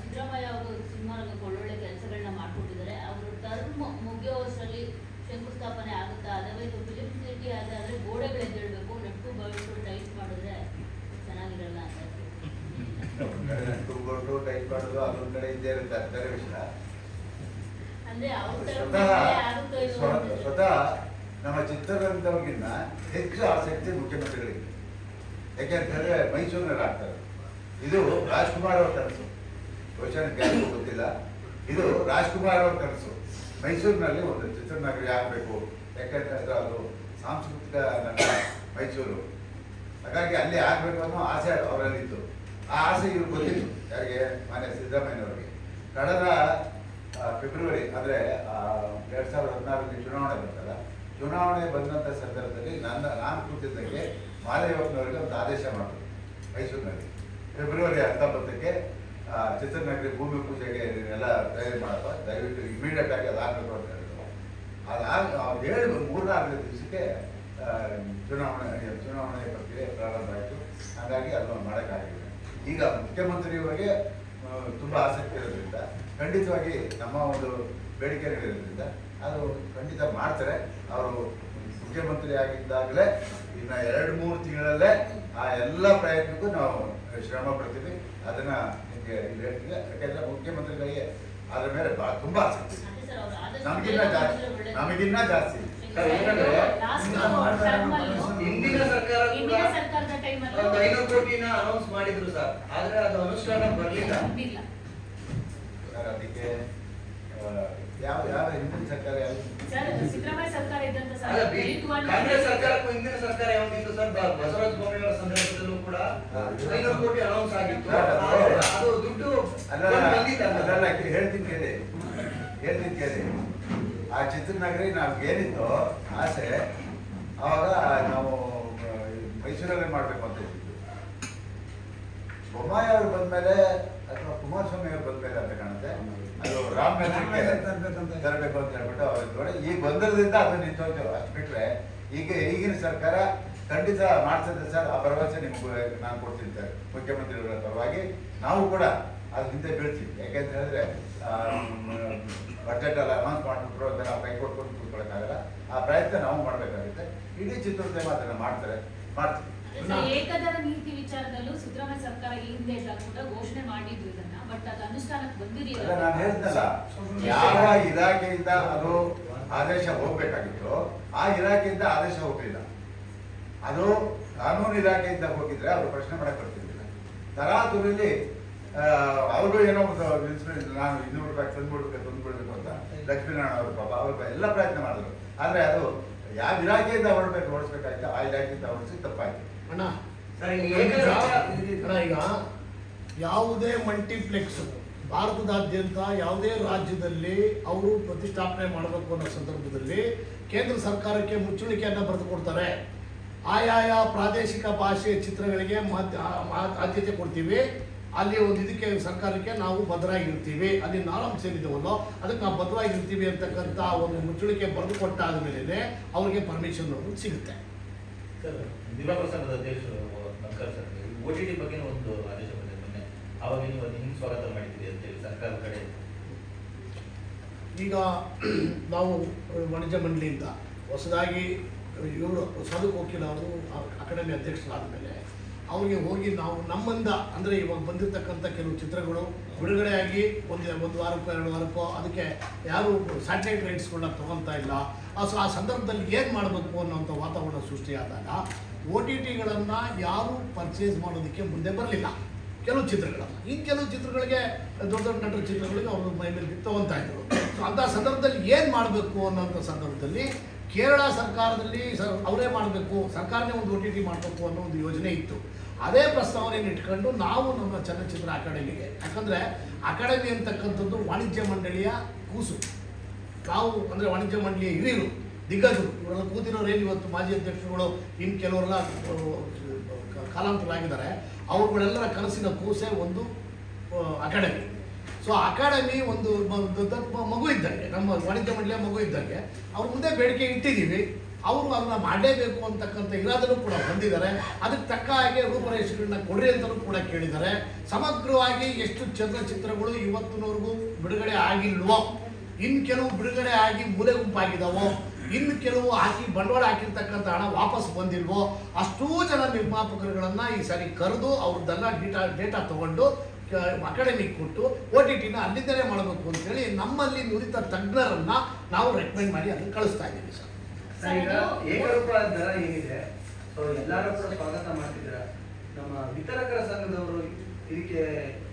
ಸಿದ್ದರಾಮಯ್ಯ ಅವರು ಸಿನಿಮಾ ರಂಗಕ್ಕೆ ಒಳ್ಳೊಳ್ಳೆ ಕೆಲಸಗಳನ್ನ ಮಾಡಿಕೊಟ್ಟಿದ್ದಾರೆ. ಅವರು ಟರ್ಮ್ ಮುಗಿಯೋಷ್ಟರಲ್ಲಿ ಶಂಕುಸ್ಥಾಪನೆ ಆಗುತ್ತಾ? ಅದವೈತು ಫಿಲ್ಮ್ ಸಿಟಿ ಆದರೆ ಗೋಡೆಗಳು ಎದ್ದೇಳಬೇಕು, ನೆಟ್ಟು ಬಯಲು ಟೈಟ್ ಮಾಡಿದ್ರೆ ಚೆನ್ನಾಗಿರಲ್ಲ ಅಂತ. ನೆಟ್ಟು ಟೈಟ್ ಮಾಡೋದು ಅದೊಂದು ಕಡೆ ಇದ್ದೇ ಇರುತ್ತೆ, ಅದು ಬೇರೆ ವಿಷಯ. ಅಂದ್ರೆ ಸ್ವತಃ ನಮ್ಮ ಚಿತ್ರರಂಗದವ್ರಿಗಿನ್ನ ಹೆಚ್ಚು ಆಸಕ್ತಿ ಮುಖ್ಯಮಂತ್ರಿಗಳಿಗೆ. ಯಾಕೆಂತ ಹೇಳಿದ್ರೆ ಮೈಸೂರಿನಲ್ಲಿ ಆಗ್ತಾರೆ. ಇದು ರಾಜ್ಕುಮಾರ್ ಅವ್ರ ಕನಸು. ಬಹುಶಃ ಯಾರಿಗೂ ಗೊತ್ತಿಲ್ಲ, ಇದು ರಾಜ್ಕುಮಾರ್ ಅವ್ರ ಕನಸು. ಮೈಸೂರಿನಲ್ಲಿ ಒಂದು ಚಿತ್ರನಗರಿ ಆಗಬೇಕು. ಯಾಕೆಂತಂದ್ರೆ ಅದು ಸಾಂಸ್ಕೃತಿಕ ನಗರ ಮೈಸೂರು. ಹಾಗಾಗಿ ಅಲ್ಲಿ ಆಗಬೇಕು ಅನ್ನೋ ಆಸೆ ಅವರಲ್ಲಿತ್ತು. ಆ ಆಸೆ ಇವ್ರಿಗೆ ಗೊತ್ತಿತ್ತು. ಯಾರಿಗೆ? ಮಾನ್ಯ ಸಿದ್ದರಾಮಯ್ಯನವರಿಗೆ. ಕಳೆದ ಫೆಬ್ರವರಿ ಅಂದರೆ 2016 ಚುನಾವಣೆ ಬಂತಲ್ಲ, ಚುನಾವಣೆ ಬಂದಂಥ ಸಂದರ್ಭದಲ್ಲಿ ನಾನು ಕೂತಿದ್ದಕ್ಕೆ ಮಾದೇವಪ್ಪನವರಿಗೆ ಒಂದು ಆದೇಶ ಮಾಡಿದ್ರು ಮೈಸೂರಿನಲ್ಲಿ. ಫೆಬ್ರವರಿ 19ಕ್ಕೆ ಚಿತ್ರನಗರಿ ಭೂಮಿ ಪೂಜೆಗೆ ಎಲ್ಲ ತಯಾರಿ ಮಾಡಪ್ಪ, ದಯವಿಟ್ಟು ಇಮಿಡಿಯೇಟ್ ಆಗಿ ಅದಾಗಬೇಕು ಅಂತ ಹೇಳಿದ್ರು. ಅದು ಹೇಳಿ 3-4 ದಿವಸಕ್ಕೆ ಚುನಾವಣೆ ಪ್ರಕ್ರಿಯೆ ಪ್ರಾರಂಭ ಆಯಿತು. ಹಾಗಾಗಿ ಅದನ್ನು ಮಾಡೋಕ್ಕಾಗಿಲ್ಲ. ಈಗ ಮುಖ್ಯಮಂತ್ರಿಯವರಿಗೆ ತುಂಬ ಆಸಕ್ತಿ ಇರೋದ್ರಿಂದ ಖಂಡಿತವಾಗಿ ನಮ್ಮ ಒಂದು ಬೇಡಿಕೆಗಳಿರೋದ್ರಿಂದ ಅದು ಖಂಡಿತ ಮಾಡ್ತಾರೆ. ಅವರು ಮುಖ್ಯಮಂತ್ರಿ ಆಗಿದ್ದಾಗಲೇ ಇನ್ನು 2-3 ತಿಂಗಳಲ್ಲೇ ಆ ಎಲ್ಲ ಪ್ರಯತ್ನಕ್ಕೂ ನಾವು ಶ್ರಮ ಪಡ್ತೀವಿ. ಅದನ್ನ ನಿಮಗೆ ಇಲ್ಲಿ ಹೇಳ್ತೀವಿ. ಯಾಕೆಂದ್ರೆ ಮುಖ್ಯಮಂತ್ರಿಗಳಿಗೆ ಅದ್ರ ಮೇಲೆ ತುಂಬ ಆಸಕ್ತಿ, ನಮಗಿನ್ನ ಜಾಸ್ತಿ. ಹಿಂದಿನ ಸರ್ಕಾರ ಕೂಡ 500 ಕೋಟಿನ ಅನೌನ್ಸ್ ಮಾಡಿದ್ರು ಸರ್, ಆದ್ರೆ ಅದು ಅನುಷ್ಠಾನ ಬರಲಿಲ್ಲ. ಸರ್, ಅದಕ್ಕೆ ಯಾವ ಹಿಂದಿನ ಸರ್ಕಾರ ಸಿದ್ದರಾಮಯ್ಯ ಸರ್ಕಾರ ಇದ್ದಂತ ಕಾಂಗ್ರೆಸ್ ಸರ್ಕಾರಕ್ಕೂ ಹಿಂದಿನ ಸರ್ಕಾರ ಯಾವ್ದಿತ್ತು ಸರ್? ಬಸವರಾಜ ಬೊಮ್ಮಾಯಿ ಅವರ ಸಂದರ್ಭದಲ್ಲೂ ಕೂಡ ಕೂಡ 500 ಕೋಟಿ ಅನೌನ್ಸ್ ಆಗಿತ್ತು. ಅದು ದುಡ್ಡು ಅದೆಲ್ಲ ಹೇಳ್ತೀನಿ ಕೇಳಿ. ಆ ಚಿತ್ರನಗರಿ ನಮ್ಗೆ ಏನಿತ್ತು ಆಸೆ, ಆವಾಗ ನಾವು ಮೈಸೂರಲ್ಲೇ ಮಾಡ್ಬೇಕು ಅಂತ ಇದ್ದಿದ್ದು. ಬೊಮ್ಮಾಯಿ ಅವರು ಬಂದ್ಮೇಲೆ ಅಥವಾ ಕುಮಾರಸ್ವಾಮಿ ಅವರು ಬಂದ್ಮೇಲೆ ಅಂತ ಕಾಣುತ್ತೆ, ಅದು ರಾಮ್ ತರಬೇಕು ಅಂತ ಹೇಳ್ಬಿಟ್ಟು ಅವ್ರಿಗೆ ನೋಡಿ ಈ ಗೊಂದಲದಿಂದ ಅದು ನಿಂತೋಯ್ತು. ಅಷ್ಟು ಬಿಟ್ರೆ ಈಗಿನ ಸರ್ಕಾರ ಖಂಡಿತ ಮಾಡ್ತದೆ ಸರ್. ಆ ಭರವಸೆ ನಿಮ್ಗೆ ನಾನು ಕೊಡ್ತೀನಿ ಸರ್. ಮುಖ್ಯಮಂತ್ರಿಗಳ ಪರವಾಗಿ ನಾವು ಕೂಡ ಅದು ಹಿಂದೆ ಬೀಳ್ತೀವಿ. ಯಾಕೆಂತ ಹೇಳಿದ್ರೆ ಬಜೆಟ್ ಎಲ್ಲ ಅನೌನ್ಸ್ ಮಾಡಿಬಿಟ್ರು ಅಂತ ನಾವು ಕೈ ಕೊಟ್ಕೊಂಡು ಕೂತ್ಕೊಳ್ಳೋಕ್ಕಾಗಲ್ಲ. ಆ ಪ್ರಯತ್ನ ನಾವು ಮಾಡಬೇಕಾಗುತ್ತೆ. ಇಡೀ ಚಿತ್ರೋದ್ಯಮ ಅದನ್ನು ಮಾಡ್ತೀವಿ. ಏಕದರ ನೀತಿ ವಿಚಾರದಲ್ಲೂ ಸಿದ್ದರಾಮಯ್ಯ ಸರ್ಕಾರ ಈ ಹಿಂದೆ ಕೂಡ ಘೋಷಣೆ ಮಾಡಿದ್ರು ಇದನ್ನ, ಬಟ್ ಅದು ಅನುಷ್ಠಾನಕ್ಕೆ ಬಂದಿರಲಿಲ್ಲ. ನಾನು ಹೇಳ್ತಲ್ಲ, ಯಾವ ಇಲಾಖೆಯಿಂದ ಅದು ಆದೇಶ ಹೋಗ್ಬೇಕಾಗಿತ್ತು ಆ ಇಲಾಖೆಯಿಂದ ಆದೇಶ ಹೋಗ್ಲಿಲ್ಲ. ಅದು ಕಾನೂನು ಇಲಾಖೆಯಿಂದ ಹೋಗಿದ್ರೆ ಅವರು ಪ್ರಶ್ನೆ ಮಾಡಕ್ ಬರ್ತಿರ್ಲಿಲ್ಲ. ತರಾತುರಿಲಿ ಅವರು ಏನೋ ಒಂದು ನಾನು 200 ರೂಪಾಯಿ ತಂದ್ಬಿಡ್ಬೇಕು ಅಂತ ಲಕ್ಷ್ಮೀನಾರಾಯಣ ಅವರು ಪಾಪ ಅವ್ರ ಎಲ್ಲ ಪ್ರಯತ್ನ ಮಾಡಿದ್ರು. ಆದ್ರೆ ಅದು ಯಾವ ಇಲಾಖೆಯಿಂದ ಓಡಿಸ್ಬೇಕಾಯ್ತು ಆ ಇಲಾಖೆಯಿಂದ ಓಡಿಸಿ ತಪ್ಪಾಯ್ತು. ಅಣ್ಣ ಈಗ ಯಾವುದೇ ಮಲ್ಟಿಪ್ಲೆಕ್ಸ್ ಭಾರತದಾದ್ಯಂತ ಯಾವುದೇ ರಾಜ್ಯದಲ್ಲಿ ಅವರು ಪ್ರತಿಷ್ಠಾಪನೆ ಮಾಡಬೇಕು ಅನ್ನೋ ಸಂದರ್ಭದಲ್ಲಿ ಕೇಂದ್ರ ಸರ್ಕಾರಕ್ಕೆ ಮುಚ್ಚಳಿಕೆಯನ್ನು ಬರೆದು ಕೊಡ್ತಾರೆ. ಆಯಾಯ ಪ್ರಾದೇಶಿಕ ಭಾಷೆಯ ಚಿತ್ರಗಳಿಗೆ ಆದ್ಯತೆ ಕೊಡ್ತೀವಿ, ಅಲ್ಲಿ ಒಂದು ಇದಕ್ಕೆ ಸರ್ಕಾರಕ್ಕೆ ನಾವು ಬದ್ಧರಾಗಿರ್ತೀವಿ, ಅಲ್ಲಿ ನಾಲ್ಕು ಸೇರಿದವಲ್ಲೋ ಅದಕ್ಕೆ ನಾವು ಬದ್ಧವಾಗಿರ್ತೀವಿ ಅಂತಕ್ಕಂಥ ಒಂದು ಮುಚ್ಚಳಿಕೆ ಬರೆದು ಕೊಟ್ಟಾದ ಮೇಲೆ ಅವರಿಗೆ ಪರ್ಮಿಷನ್ ಸಿಗುತ್ತೆ. ಸರ್, ದಿವಾಪ್ರಸಾದದ ಅಧ್ಯಕ್ಷರು ನಮಸ್ಕಾರ ಸರ್, OTT ಬಗ್ಗೆ ಒಂದು ಆದೇಶ ಬಂದಿದೆ ಮೊನ್ನೆ, ಅವಾಗ ನೀವು ಅದನ್ನು ಹಿಂಗೆ ಸ್ವಾಗತ ಮಾಡಿದ್ದೀರಿ ಅಂತೇಳಿ ಸರ್ಕಾರದ ಕಡೆ. ಈಗ ನಾವು ವಾಣಿಜ್ಯ ಮಂಡಳಿಯಿಂದ ಹೊಸದಾಗಿ ಇವರು ಸಾಧು ವಕೀಲ್ ಅವರು ಅಕಾಡೆಮಿ ಅಧ್ಯಕ್ಷರಾದ ಮೇಲೆ ಅವ್ರಿಗೆ ಹೋಗಿ ನಾವು ನಮ್ಮಿಂದ ಅಂದರೆ ಇವಾಗ ಬಂದಿರತಕ್ಕಂಥ ಕೆಲವು ಚಿತ್ರಗಳು ಬಿಡುಗಡೆಯಾಗಿ ಒಂದು ವಾರಕ್ಕೋ 2 ವಾರಕ್ಕೋ ಅದಕ್ಕೆ ಯಾರು ಸ್ಯಾಟಲೈಟ್ ರೈಟ್ಸ್ಗಳನ್ನ ತೊಗೊಳ್ತಾ ಇಲ್ಲ. ಆ ಸಂದರ್ಭದಲ್ಲಿ ಏನು ಮಾಡಬೇಕು ಅನ್ನೋಂಥ ವಾತಾವರಣ ಸೃಷ್ಟಿಯಾದಾಗ OTTಗಳನ್ನು ಯಾರು ಪರ್ಚೇಸ್ ಮಾಡೋದಕ್ಕೆ ಮುಂದೆ ಬರಲಿಲ್ಲ ಕೆಲವು ಚಿತ್ರಗಳನ್ನು. ಇನ್ನು ಕೆಲವು ಚಿತ್ರಗಳಿಗೆ ದೊಡ್ಡ ನಟರ ಚಿತ್ರಗಳಿಗೆ ಅವರು ಮೈ ಮೇಲೆ ತೊಗೊಳ್ತಾ ಇದ್ರು. ಸೊ ಅಂಥ ಸಂದರ್ಭದಲ್ಲಿ ಏನು ಮಾಡಬೇಕು ಅನ್ನೋಂಥ ಸಂದರ್ಭದಲ್ಲಿ ಕೇರಳ ಸರ್ಕಾರದಲ್ಲಿ ಅವರೇ ಮಾಡಬೇಕು, ಸರ್ಕಾರನೇ ಒಂದು OTT ಮಾಡಬೇಕು ಅನ್ನೋ ಒಂದು ಯೋಜನೆ ಇತ್ತು. ಅದೇ ಪ್ರಸ್ತಾವನೆಯನ್ನು ಇಟ್ಕೊಂಡು ನಾವು ನಮ್ಮ ಚಲನಚಿತ್ರ ಅಕಾಡೆಮಿಗೆ, ಯಾಕಂದರೆ ಅಕಾಡೆಮಿ ಅಂತಕ್ಕಂಥದ್ದು ವಾಣಿಜ್ಯ ಮಂಡಳಿಯ ಕೂಸು. ನಾವು ಅಂದರೆ ವಾಣಿಜ್ಯ ಮಂಡಳಿಯ ಹಿರಿಯರು ದಿಗ್ಗಜರು ಇವರೆಲ್ಲ ಕೂತಿರೋರೇನು ಇವತ್ತು ಮಾಜಿ ಅಧ್ಯಕ್ಷರುಗಳು, ಇನ್ನು ಕೆಲವರೆಲ್ಲ ಕಾಲಾಂತರಾಗಿದ್ದಾರೆ. ಅವರುಗಳೆಲ್ಲರ ಕನಸಿನ ಕೂಸೆ ಒಂದು ಅಕಾಡೆಮಿ. ಸೊ ಅಕಾಡೆಮಿ ಒಂದು ಮಗು ಇದ್ದಂಗೆ, ನಮ್ಮ ವಾಣಿಜ್ಯ ಮಂಡಳಿಯ ಮಗು ಇದ್ದಂಗೆ ಅವ್ರ ಮುಂದೆ ಬೇಡಿಕೆ ಇಟ್ಟಿದ್ದೀವಿ. ಅವರು ಅದನ್ನು ಮಾಡಲೇಬೇಕು ಅಂತಕ್ಕಂಥ ಇರಾದನ್ನು ಕೂಡ ಹೊಂದಿದ್ದಾರೆ. ಅದಕ್ಕೆ ತಕ್ಕ ಹಾಗೆ ರೂಪರೇಷೆಗಳನ್ನ ಕೊಡ್ರಿ ಅಂತಲೂ ಕೂಡ ಕೇಳಿದ್ದಾರೆ. ಸಮಗ್ರವಾಗಿ ಎಷ್ಟು ಚಲನಚಿತ್ರಗಳು ಇವತ್ತಿನವರೆಗೂ ಬಿಡುಗಡೆ ಆಗಿಲ್ವೋ, ಇನ್ನು ಕೆಲವು ಬಿಡುಗಡೆ ಆಗಿ ಮೂಲೆ ಗುಂಪಾಗಿದ್ದಾವೋ, ಇನ್ನು ಕೆಲವು ಬಂಡವಾಳ ಹಾಕಿರ್ತಕ್ಕಂಥ ಹಣ ವಾಪಸ್ ಬಂದಿಲ್ವೋ, ಅಷ್ಟೂ ಜನ ನಿರ್ಮಾಪಕರುಗಳನ್ನು ಈ ಸಾರಿ ಕರೆದು ಅವ್ರದ್ದೆಲ್ಲ ಡೇಟಾ ತೊಗೊಂಡು ಅಕಾಡೆಮಿಗೆ ಕೊಟ್ಟು OTTನ ಅಲ್ಲಿಂದಲೇ ಮಾಡಬೇಕು ಅಂತೇಳಿ ನಮ್ಮಲ್ಲಿ ನುರಿತ ತಜ್ಞರನ್ನು ನಾವು ರೆಕಮೆಂಡ್ ಮಾಡಿ ಅದನ್ನು ಕಳಿಸ್ತಾ ಇದ್ದೀವಿ ಸರ್. ಈಗ ಏಕರೂಪ ದರ ಏನಿದೆ, ಸೊ ಎಲ್ಲರೂ ಕೂಡ ಸ್ವಾಗತ ಮಾಡ್ತಿದ್ದೀರಾ. ನಮ್ಮ ವಿತರಕರ ಸಂಘದವರು ಇದಕ್ಕೆ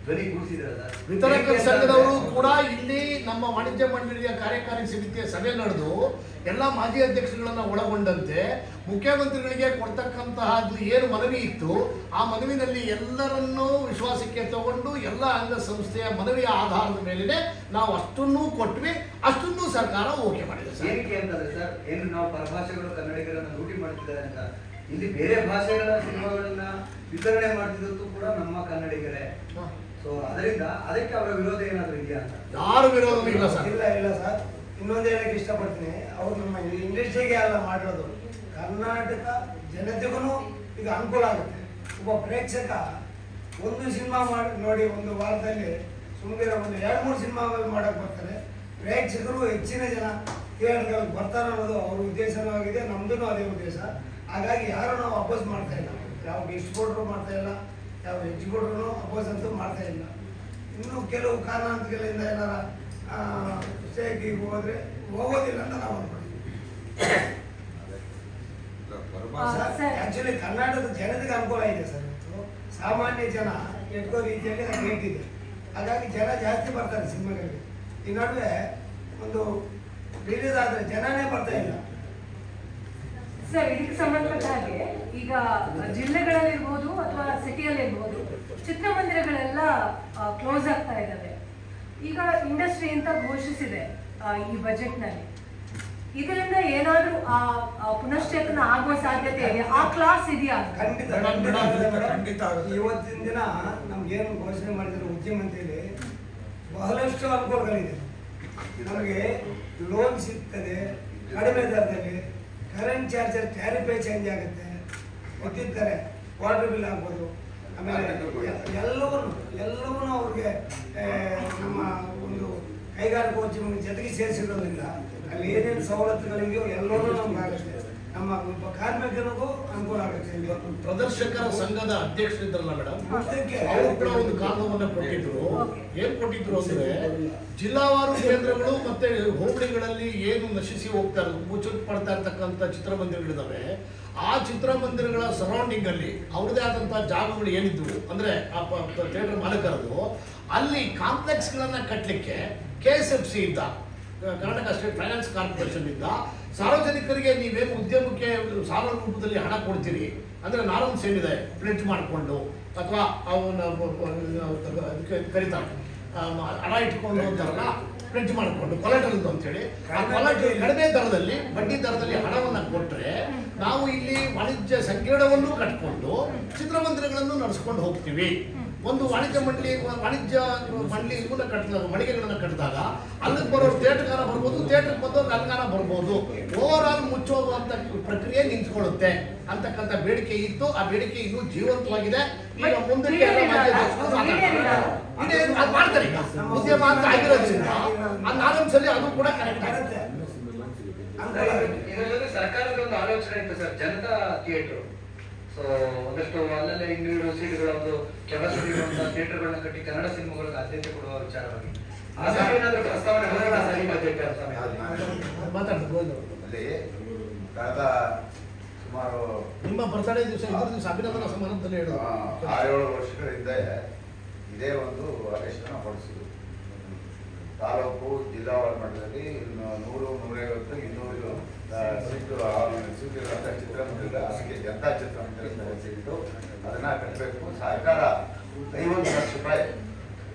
ಧ್ವನಿ ಗೂಡಿಸಿದಾರಲ್ಲ, ವಿತರಕರ ಸಂಘದವರು ಕೂಡ ಇಲ್ಲಿ ನಮ್ಮ ವಾಣಿಜ್ಯ ಮಂಡಳಿಯ ಕಾರ್ಯಕಾರಿ ಸಮಿತಿಯ ಸಭೆ ನಡೆದು ಎಲ್ಲ ಮಾಜಿ ಅಧ್ಯಕ್ಷರುಗಳನ್ನ ಒಳಗೊಂಡಂತೆ ಮುಖ್ಯಮಂತ್ರಿಗಳಿಗೆ ಕೊಡ್ತಕ್ಕಂತಹದ್ದು ಏನು ಮನವಿ ಇತ್ತು ಆ ಮನವಿನಲ್ಲಿ ಎಲ್ಲರನ್ನೂ ವಿಶ್ವಾಸಕ್ಕೆ ತಗೊಂಡು ಎಲ್ಲ ಅಂಗ ಸಂಸ್ಥೆಯ ಮನವಿಯ ಆಧಾರದ ಮೇಲೆ ನಾವು ಅಷ್ಟನ್ನೂ ಕೊಟ್ವಿ, ಅಷ್ಟನ್ನೂ ಸರ್ಕಾರ ಓಕೆ ಮಾಡಿದೆ ಸರ್. ಏನಕ್ಕೆ ಅಂತಂದ್ರೆ ಸರ್, ಏನು ನಾವು ಪರಭಾಷೆಗಳು ಕನ್ನಡಿಗರನ್ನ ಲೂಟಿ ಮಾಡ್ತಿದ್ದಾರೆ ಅಂತ, ಇಲ್ಲಿ ಬೇರೆ ಭಾಷೆಗಳ ಸಿನಿಮಾಗಳನ್ನ ವಿತರಣೆ ಮಾಡ್ತಿದ್ದು ಕೂಡ ನಮ್ಮ ಕನ್ನಡಿಗರೇ. ಸೊ ಅದರಿಂದ ಅದಕ್ಕೆ ಅವರ ವಿರೋಧ ಏನಾದರೂ ಇದೆಯಾ ಅಂತ? ಯಾರು ವಿರೋಧ ಇಲ್ಲ ಸರ್. ಇಲ್ಲ ಸರ್. ಇನ್ನೊಂದು ಹೇಳಕ್ಕೆ ಇಷ್ಟಪಡ್ತೀನಿ, ಅವ್ರು ನಮ್ಮ ಇಂಡಸ್ಟ್ರಿಗೆ ಎಲ್ಲ ಮಾಡಿರೋದು ಕರ್ನಾಟಕ ಜನತೆಗೂ ಇದು ಅನುಕೂಲ ಆಗುತ್ತೆ. ಒಬ್ಬ ಪ್ರೇಕ್ಷಕ ಒಂದು ಸಿನಿಮಾ ಮಾಡಿ ನೋಡಿ ಒಂದು ವಾರದಲ್ಲಿ ಸುಮ್ಮನೆ ಒಂದು 2-3 ಸಿನಿಮಾಗಳು ಮಾಡೋಕ್ಕೆ ಬರ್ತಾರೆ. ಪ್ರೇಕ್ಷಕರು ಹೆಚ್ಚಿನ ಜನ ಥಿಯೇಟರ್ಗಳಿಗೆ ಬರ್ತಾರೆ ಅನ್ನೋದು ಅವ್ರ ಉದ್ದೇಶನೂ ಆಗಿದೆ, ನಮ್ಮದೂ ಅದೇ ಉದ್ದೇಶ. ಹಾಗಾಗಿ ಯಾರು ನಾವು ಅಪೋಸ್ ಮಾಡ್ತಾ ಇಲ್ಲ, ಯಾವ ಡಿಸ್ಟ್ರಿಬ್ಯೂಟ್ರು ಮಾಡ್ತಾ ಇಲ್ಲ, ಯಾವ ಎಕ್ಸಿಕ್ಯೂಟಿವ್ನು ಅಪೋಸ್ ಅಂತೂ ಮಾಡ್ತಾ ಇಲ್ಲ. ಇನ್ನು ಕೆಲವು ಕಾರಣಾಂತರಗಳಿಂದ ಏನಾರ ಸ್ಟೇಕಿಗೆ ಹೋದ್ರೆ ಹೋಗೋದಿಲ್ಲ ಅಂತ ನಾವು ಅನ್ಕೊಂಡಿದ್ದೀವಿ. ಆ್ಯಕ್ಚುಲಿ ಕರ್ನಾಟಕದ ಜನತೆಗೆ ಅನುಕೂಲ ಇದೆ ಸರ್. ಸಾಮಾನ್ಯ ಜನ ಎಟ್ಕೋ ರೀತಿಯಲ್ಲಿ ರೇಟ್ ಇದೆ, ಹಾಗಾಗಿ ಜನ ಜಾಸ್ತಿ ಬರ್ತಾರೆ ಸಿನಿಮಾಗಳಿಗೆ. ಈ ನಡುವೆ ಒಂದು ರಿಲೀಸ್ ಆದರೆ ಜನನೇ ಬರ್ತಾ ಇಲ್ಲ. ಸರ್, ಇದಕ್ಕೆ ಸಂಬಂಧಪಟ್ಟ ಹಾಗೆ ಈಗ ಜಿಲ್ಲೆಗಳಲ್ಲಿರ್ಬೋದು ಅಥವಾ ಸಿಟಿಯಲ್ಲಿರ್ಬೋದು ಚಿತ್ರಮಂದಿರಗಳೆಲ್ಲ ಕ್ಲೋಸ್ ಆಗ್ತಾ ಇದ್ದಾವೆ. ಈಗ ಇಂಡಸ್ಟ್ರಿ ಅಂತ ಘೋಷಿಸಿದೆ ಈ ಬಜೆಟ್ನಲ್ಲಿ. ಇದರಿಂದ ಏನಾದ್ರೂ ಪುನಶ್ಚೇತನ ಆಗುವ ಸಾಧ್ಯತೆ ಇದೆ? ಆ ಕ್ಲಾಸ್ ಇದೆಯಾ? ಖಂಡಿತ. ಇವತ್ತಿನ ದಿನ ನಮ್ಗೇನು ಘೋಷಣೆ ಮಾಡಿದ್ರು ಮುಖ್ಯಮಂತ್ರಿಯಲ್ಲಿ ಬಹಳಷ್ಟು ಅನುಕೂಲಗಳಿದೆ. ನಮಗೆ ಲೋನ್ ಸಿಗ್ತದೆ ಕಡಿಮೆ ದರದಲ್ಲಿ, ಕರೆಂಟ್ ಚಾರ್ಜರ್ ಟ್ಯಾರಿಫೇ ಚೇಂಜ್ ಆಗುತ್ತೆ, ವಿದ್ಯುತ್ ದರ, ವಾಟರ್ ಬಿಲ್ ಆಗ್ಬೋದು, ಆಮೇಲೆ ಎಲ್ಲವೂ ಅವ್ರಿಗೆ ನಮ್ಮ ಒಂದು ಕೈಗಾರಿಕೋದ್ಯಮ ಜೊತೆಗೆ ಸೇರಿಸಿರೋದ್ರಿಂದ ಅಲ್ಲಿ ಏನೇನು ಸವಲತ್ತುಗಳಿವೆಯೋ ಎಲ್ಲವೂ ನಮ್ಗೆ ಆಗುತ್ತೆ. ನಮ್ಮ ಕಾರ್ಮಿಕರಿಗೂ ಅನುಕೂಲ ಆಗುತ್ತೆ. ಪ್ರದರ್ಶಕರ ಸಂಘದ ಅಧ್ಯಕ್ಷರಿದ್ರಲ್ಲ ಮೇಡಮ್, ಅವರು ಕೂಡ ಒಂದು ಕಾನೂನನ್ನ ಕೊಟ್ಟಿದ್ರು. ಏನ್ ಕೊಟ್ಟಿದ್ರು ಅಂದ್ರೆ ಜಿಲ್ಲಾವಾರು ಕೇಂದ್ರಗಳು ಮತ್ತೆ ಹೋಬಳಿಗಳಲ್ಲಿ ಏನು ನಶಿಸಿ ಹೋಗ್ತಾ ಮುಚ್ಚಲ್ಪಡ್ತಾ ಇರ್ತಕ್ಕಂಥ ಚಿತ್ರಮಂದಿರಗಳಿದಾವೆ, ಆ ಚಿತ್ರಮಂದಿರಗಳ ಸರೌಂಡಿಂಗ್ ಅಲ್ಲಿ ಅವ್ರದೇ ಆದಂತಹ ಜಾಗಗಳು ಏನಿದ್ವು ಅಂದ್ರೆ ಆ ಥಿಯೇಟರ್ ಮಾಲೀಕರದು, ಅಲ್ಲಿ ಕಾಂಪ್ಲೆಕ್ಸ್ ಗಳನ್ನ ಕಟ್ಟಲಿಕ್ಕೆ KSFC ಇಂದ, ಕರ್ನಾಟಕ ಸ್ಟೇಟ್ ಫೈನಾನ್ಸ್ ಕಾರ್ಪೊರೇಷನ್ ಇಂದ ಸಾರ್ವಜನಿಕರಿಗೆ ನೀವೇನು ಉದ್ಯಮಕ್ಕೆ ಸಾಲ ರೂಪದಲ್ಲಿ ಹಣ ಕೊಡ್ತೀರಿ ಅಂದ್ರೆ ನಾರ್ಮ್ಸ್ ಏನಿದೆ ಪ್ಲೆಡ್ಜ್ ಮಾಡಿಕೊಂಡು ಅಥವಾ ಅವನ್ನ ಕರೀತಾರೆ ಹಣ ಇಟ್ಕೊಂಡು ಅಂತಾರಲ್ಲ, ಪ್ಲೆಡ್ಜ್ ಮಾಡಿಕೊಂಡು ಕೊಲಾಟರಲ್ ಅಂತೇಳಿ, ಆ ಕೊಲಾಟರಲ್ ಕಡಿಮೆ ದರದಲ್ಲಿ ಬಡ್ಡಿ ದರದಲ್ಲಿ ಹಣವನ್ನು ಕೊಟ್ಟರೆ ನಾವು ಇಲ್ಲಿ ವಾಣಿಜ್ಯ ಸಂಕೀರ್ಣವನ್ನು ಕಟ್ಕೊಂಡು ಚಿತ್ರಮಂದಿರಗಳನ್ನು ನಡೆಸ್ಕೊಂಡು ಹೋಗ್ತೀವಿ. ಒಂದು ವಾಣಿಜ್ಯ ಮಂಡಳಿ ಇವನ್ನ ಕಟ್ಟಿದಾಗ ಮಳಿಗೆಗಳನ್ನ ಕಟ್ಟಿದಾಗ ಅಲ್ಲಿಗೆ ಬರೋರು ಥಿಯೇಟರ್ಗಾರ ಬರ್ಬೋದು, ಥಿಯೇಟರ್ಗೆ ಬಂದವ್ರು ಅಲ್ಗಾರ ಬರ್ಬೋದು. ಓವರ್ ಆಲ್ ಮುಚ್ಚೋಗುವಂತ ಪ್ರಕ್ರಿಯೆ ನಿಂತ್ಕೊಳ್ಳುತ್ತೆ ಅಂತಕ್ಕಂಥ ಬೇಡಿಕೆ ಇತ್ತು. ಆ ಬೇಡಿಕೆ ಇನ್ನೂ ಜೀವಂತವಾಗಿದೆ. ಈಗ ಮುಂದಕ್ಕೆ ಮಾಡ್ತಾರೆ. ಈಗ ಉದ್ಯಮ ಅಂತ ಆಗಿರೋದ್ರಿಂದ ಆ ನಾರ್ಮ್ಸಲ್ಲಿ ಅದು ಕೂಡ ಕರೆಕ್ಟ್ ಆಗುತ್ತೆ. ಇದರ ಜೊತೆ ಸರ್ಕಾರದ ಒಂದು ಆಲೋಚನೆ ಇತ್ತು ಸರ್, ಜನತಾ ಥಿಯೇಟರ್. ಸೊ ಒಂದಷ್ಟು ಅಲ್ಲಲ್ಲೇ ಇಂಡಿವಿಜುವಲ್ ಸೀಟ್ಗಳ ಒಂದು ಕೆಪಾಸಿಟಿ ಇರುವಂತಹ ಥಿಯೇಟರ್ಗಳನ್ನ ಕಟ್ಟಿ ಕನ್ನಡ ಸಿನಿಮಾಗಳಿಗೆ ಆದ್ಯತೆ ಕೊಡುವ ವಿಚಾರವಾಗಿ ಏನಾದ್ರೂ ಪ್ರಸ್ತಾವನೆ ಅಲ್ಲಿ ಕಳೆದ ಸುಮಾರು ನಿಮ್ಮ ಬರ್ತಡೇ ದಿವಸ ಅಭಿನಂದನಾ ಸಮಾರಂಭದಲ್ಲಿ 6-7 ವರ್ಷಗಳ ಹಿಂದೆ ಇದೇ ಒಂದು ಆದೇಶನ ಹೊರಡಿಸಿದ್ರು. ತಾಲೂಕು ಜಿಲ್ಲಾವಾರು ಮಟ್ಟದಲ್ಲಿ 100-150 200 ಸೀಟುಗಳಿರುವಂಥ ಚಿತ್ರಮಂದಿರ, ಅದಕ್ಕೆ ಜನತಾ ಚಿತ್ರಮಂದಿರ ಸೇರಿದ್ದು ಅದನ್ನ ಕಟ್ಟಬೇಕು. ಸರ್ಕಾರ 50 ಲಕ್ಷ ರೂಪಾಯಿ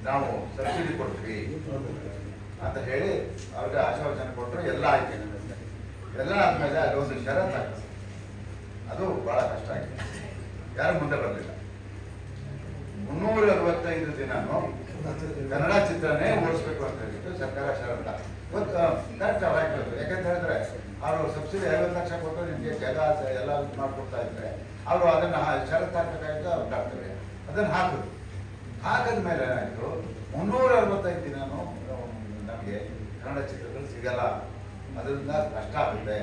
ನಾವು ಸಬ್ಸಿಡಿ ಕೊಡ್ತೀವಿ ಅಂತ ಹೇಳಿ ಅವ್ರಿಗೆ ಆಶ್ವಾಸನೆ ಕೊಟ್ಟರು. ಎಲ್ಲ ಆಯ್ತು. ಎಲ್ಲ ಆದ್ಮೇಲೆ ಅಲ್ಲಿ ಒಂದು ಷರತ್ತು ಆಗ್ತದೆ. ಅದು ಬಹಳ ಕಷ್ಟ ಆಗಿದೆ. ಯಾರು ಮುಂದೆ ಬರಲಿಲ್ಲ. 365 ದಿನನೂ ಕನ್ನಡ ಚಿತ್ರನೇ ಓಡಿಸ್ಬೇಕು ಅಂತ ಹೇಳಿಟ್ಟು ಸರ್ಕಾರ ಷರತ್ತ ಕರೆಕ್ಟ್ ಅವಾಯ್ತು. ಯಾಕಂತ ಹೇಳಿದ್ರೆ ಅವರು ಸಬ್ಸಿಡಿ 50 ಲಕ್ಷ ಕೊಟ್ಟು ನಿಮಗೆ ಜಾಗ ಎಲ್ಲ ಮಾಡ್ಕೊಡ್ತಾ ಇದ್ರೆ ಅವರು ಅದನ್ನ ಷರತ್ತು ಹಾಕಬೇಕಾಗಿತ್ತು. ಅವ್ರು ಹಾಕ್ತಾರೆ, ಅದನ್ನು ಹಾಕಿದ ಮೇಲೆ ಏನಾಯ್ತು, 365 ದಿನನೂ ನಮಗೆ ಕನ್ನಡ ಚಿತ್ರಗಳು ಸಿಗಲ್ಲ, ಅದರಿಂದ ಕಷ್ಟ ಆಗುತ್ತೆ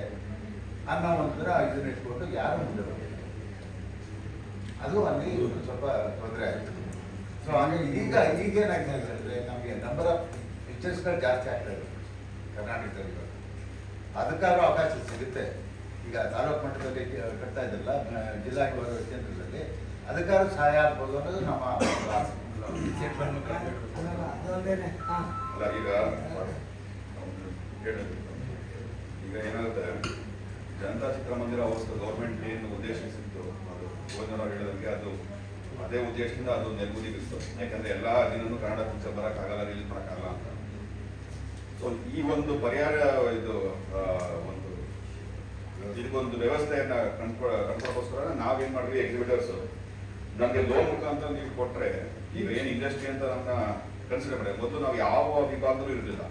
ಅನ್ನೋ ಒಂಥರ ಇದನ್ನ ಇಟ್ಕೊಂಡು ಯಾರು ಮುಂದೆ ಬಂದಿಲ್ಲ. ಅದು ಅಲ್ಲಿ ಸ್ವಲ್ಪ ತೊಂದರೆ ಆಯಿತು. ಸೊ ಹಾಗಾಗಿ ಈಗೇನಾಗಿದೆ ಅಂತಂದರೆ ನಮಗೆ ನಂಬರ್ ಆಫ್ ಪಿಕ್ಚರ್ಸ್ಗಳು ಜಾಸ್ತಿ ಆಗ್ತಾ ಇದೆ ಕರ್ನಾಟಕದಲ್ಲಿ. ಅದಕ್ಕಾದ್ರೂ ಅವಕಾಶ ಸಿಗುತ್ತೆ. ಈಗ ತಾಲೂಕು ಮಟ್ಟದಲ್ಲಿ ಕಟ್ತಾ ಇದ್ದಲ್ಲ ಜಿಲ್ಲಾ ಕೇಂದ್ರದಲ್ಲಿ, ಅದಕ್ಕಾದ್ರೂ ಸಹಾಯ ಆಗ್ಬೋದು ಅನ್ನೋದು ನಮ್ಮ ಈಗ ಏನಾಗುತ್ತೆ, ಜನತಾ ಚಿತ್ರಮಂದಿರ ಅವಸ್ಥೆ ಗೌರ್ಮೆಂಟ್ ಏನು ಉದ್ದೇಶಿಸಿತ್ತು ಅದು ಗೋವಿಂದನವರು ಹೇಳಿದಂಗೆ ಅದು ಅದೇ ಉದ್ದೇಶದಿಂದ ಅದು ನೆರವೇರಿತ್ತು. ಯಾಕಂದ್ರೆ ಎಲ್ಲಾ ದಿನನೂ ಕನ್ನಡ ಪಿಕ್ಚರ್ ಬರೋಕ್ಕಾಗಲ್ಲ, ರಿಲೀಸ್ ಮಾಡೋಕ್ಕಾಗಲ್ಲ ಅಂತ. ಸೊ ಈ ಒಂದು ಪರಿಹಾರ ಇದು ಒಂದು ಇದಕ್ಕೊಂದು ವ್ಯವಸ್ಥೆಯನ್ನ ಕಂಡ್ಕೊಳ್ಳೋಕ್ಕೋಸ್ಕರ ನಾವೇನ್ ಮಾಡಿದ್ವಿ, ಎಕ್ಸಿಬಿಟರ್ಸ್ ನಮ್ಗೆ ಲೋನ್ ಮುಖಾಂತರ ನೀವು ಕೊಟ್ರೆ, ಈಗ ಏನ್ ಇಂಡಸ್ಟ್ರಿ ಅಂತ ನಮ್ಮನ್ನ ಕನ್ಸಿಡರ್ ಮಾಡಿ, ಮೊದಲು ನಾವು ಯಾವ ವಿಭಾಗದಲ್ಲೂ ಇರಲಿಲ್ಲ.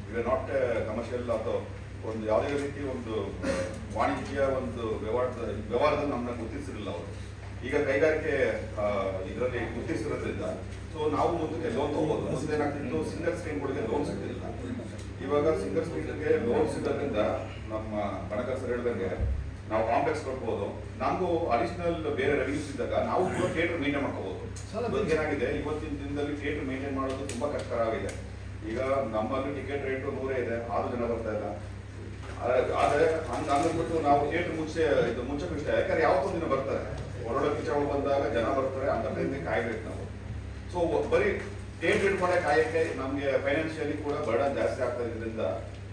ಈಗ ನಾಟ್ ಕಮರ್ಷಿಯಲ್ ಅಥವಾ ಒಂದು ಯಾವುದೇ ರೀತಿ ಒಂದು ವಾಣಿಜ್ಯ ಒಂದು ವ್ಯವಹಾರದಲ್ಲಿ ನಮ್ಮನ್ನ ಗುರುತಿಸಿರಲಿಲ್ಲ ಅವರು. ಈಗ ಕೈಗಾರಿಕೆ ಇದರಲ್ಲಿ ಗುರುತಿಸಿರೋದ್ರಿಂದ ಸೊ ನಾವು ಮುಂದಕ್ಕೆ ಲೋನ್ ತಗೋಬಹುದು. ಮುಂದೆ ಏನಾಗ್ತಿತ್ತು, ಸಿಂಗಲ್ ಸ್ಕ್ರೀನ್ಗಳಿಗೆ ಲೋನ್ ಸಿಗ್ತಿಲ್ಲ. ಇವಾಗ ಸಿಂಗಲ್ ಸ್ಕ್ರೀನ್ಗೆ ಲೋನ್ ಸಿಗೋದ್ರಿಂದ ನಮ್ಮ ಕನಕರ್ ಸರ್ ಹೇಳಿದಂಗೆ ನಾವು ಕಾಂಪ್ಲೆಕ್ಸ್ ಕೊಡ್ಬೋದು. ನಮಗೂ ಅಡಿಷನಲ್ ಬೇರೆ ರೆವಿನ್ಯೂಸ್ ಇದ್ದಾಗ ನಾವು ಕೂಡ ಥಿಯೇಟರ್ ಮೇಂಟೈನ್ ಮಾಡ್ಕೋಬಹುದು. ಏನಾಗಿದೆ, ಇವತ್ತಿನ ದಿನದಲ್ಲಿ ಥಿಯೇಟರ್ ಮೇಂಟೈನ್ ಮಾಡೋದು ತುಂಬಾ ಕಷ್ಟಕರವಾಗಿದೆ. ಈಗ ನಮ್ಮಲ್ಲಿ ಟಿಕೆಟ್ ರೇಟ್ 100 ಇದೆ, 6 ಜನ ಬರ್ತಾ ಇಲ್ಲ. ಆದ್ರೆ ಅಂದ್ಬಿಟ್ಟು ನಾವು ಥಿಯೇಟರ್ ಮುಚ್ಚಕ್ಕೆ ಇಷ್ಟ. ಯಾಕಂದ್ರೆ ಯಾವತ್ತೊಂದು ದಿನ ಬರ್ತಾರೆ, ಹೊರಡೋ ಪಿಕ್ಚರ್ಗಳು ಬಂದಾಗ ಜನ ಬರ್ತಾರೆ, ಅಂತ ಟೈಮ್ಗೆ ಕಾಯ್ಬೇಕು ನಾವು. ಸೊ ಬರೀ ಥಿಯೇಟರ್ ಇಟ್ಕೊಂಡೆ ಕಾಯಕ್ಕೆ ನಮ್ಗೆ ಫೈನಾನ್ಷಿಯಲಿ ಕೂಡ ಬರ್ಡನ್ ಜಾಸ್ತಿ ಆಗ್ತಾ ಇದ್ರಿಂದ